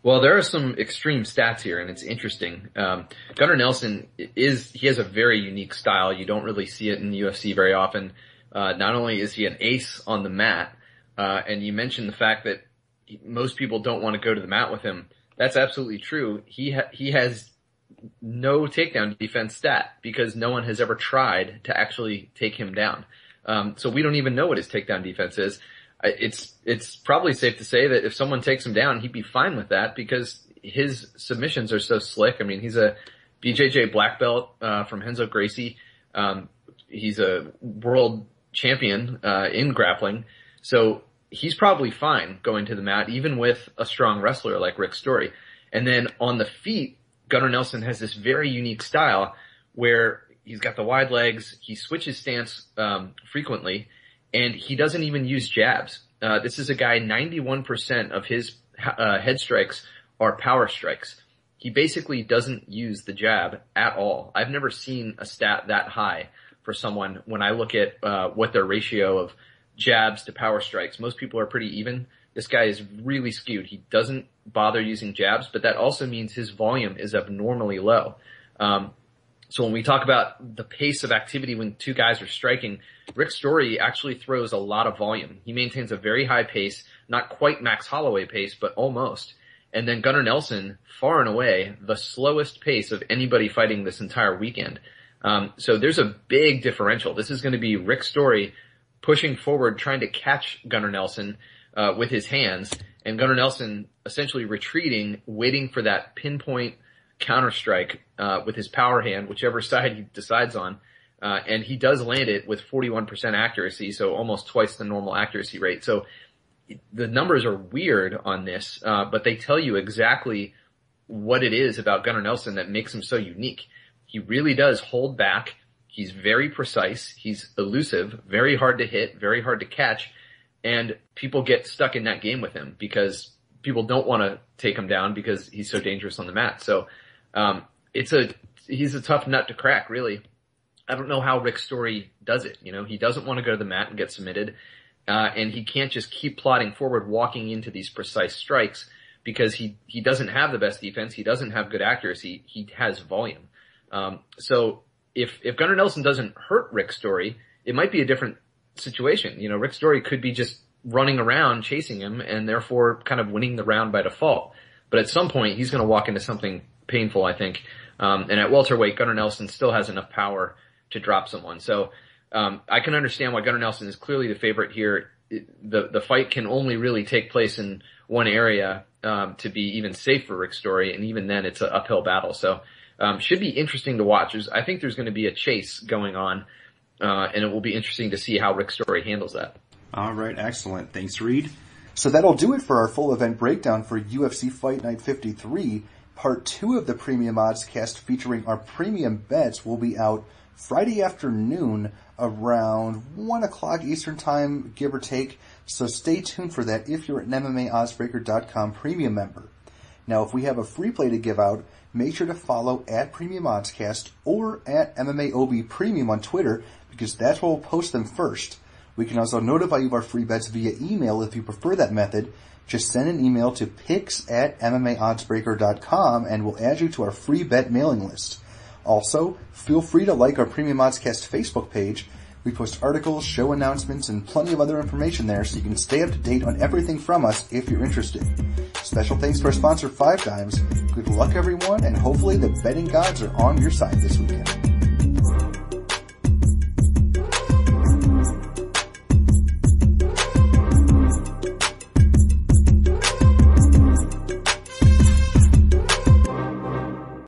[SPEAKER 5] Well, there are some extreme stats here, and it's interesting. Gunnar Nelson he has a very unique style. You don't really see it in the UFC very often. Not only is he an ace on the mat, and you mentioned the fact that most people don't want to go to the mat with him. That's absolutely true. He has no takedown defense stat because no one has ever tried to actually take him down. So we don't even know what his takedown defense is. It's probably safe to say that if someone takes him down, he'd be fine with that because his submissions are so slick. I mean, he's a BJJ black belt from Renzo Gracie. He's a world champion in grappling, so he's probably fine going to the mat, even with a strong wrestler like Rick Story. And then on the feet, Gunnar Nelson has this very unique style where he's got the wide legs, he switches stance frequently, and he doesn't even use jabs. This is a guy, 91% of his head strikes are power strikes. He basically doesn't use the jab at all. I've never seen a stat that high for someone when I look at what their ratio of jabs to power strikes. Most people are pretty even. This guy is really skewed. He doesn't bother using jabs, but that also means his volume is abnormally low. So when we talk about the pace of activity when two guys are striking, Rick Story actually throws a lot of volume. He maintains a very high pace, not quite Max Holloway pace, but almost. And then Gunnar Nelson, far and away, the slowest pace of anybody fighting this entire weekend. So there's a big differential. This is going to be Rick Story pushing forward, trying to catch Gunnar Nelson with his hands, and Gunnar Nelson essentially retreating, waiting for that pinpoint counter strike with his power hand, whichever side he decides on. And he does land it with 41% accuracy, so almost twice the normal accuracy rate. So the numbers are weird on this, but they tell you exactly what it is about Gunnar Nelson that makes him so unique. He really does hold back. He's very precise. He's elusive, very hard to hit, very hard to catch. And people get stuck in that game with him because people don't want to take him down because he's so dangerous on the mat. So, he's a tough nut to crack, really. I don't know how Rick Story does it. You know, he doesn't want to go to the mat and get submitted. And he can't just keep plodding forward, walking into these precise strikes because he doesn't have the best defense. He doesn't have good accuracy. He has volume. So if Gunnar Nelson doesn't hurt Rick Story, it might be a different situation. You know, Rick Story could be just running around chasing him and therefore kind of winning the round by default. But at some point, he's going to walk into something painful, I think. And at welterweight, Gunnar Nelson still has enough power to drop someone. So, I can understand why Gunnar Nelson is clearly the favorite here. The fight can only really take place in one area, to be even safe for Rick Story. And even then, it's an uphill battle. So, should be interesting to watch. I think there's going to be a chase going on, and it will be interesting to see how Rick Story handles that.
[SPEAKER 2] All right, excellent. Thanks, Reed.
[SPEAKER 4] So that'll do it for our full event breakdown for UFC Fight Night 53. Part 2 of the Premium Oddscast featuring our premium bets will be out Friday afternoon around 1 o'clock Eastern Time, give or take. So stay tuned for that if you're an MMAOddsBreaker.com premium member. Now, if we have a free play to give out, make sure to follow at Premium Oddscast or at MMAOB Premium on Twitter because that's where we'll post them first. We can also notify you of our free bets via email if you prefer that method. Just send an email to picks@MMAOddsBreaker.com and we'll add you to our free bet mailing list. Also, feel free to like our Premium Oddscast Facebook page. We post articles, show announcements, and plenty of other information there so you can stay up to date on everything from us if you're interested. Special thanks to our sponsor, 5 Dimes. Good luck, everyone, and hopefully the betting gods are on your side this weekend.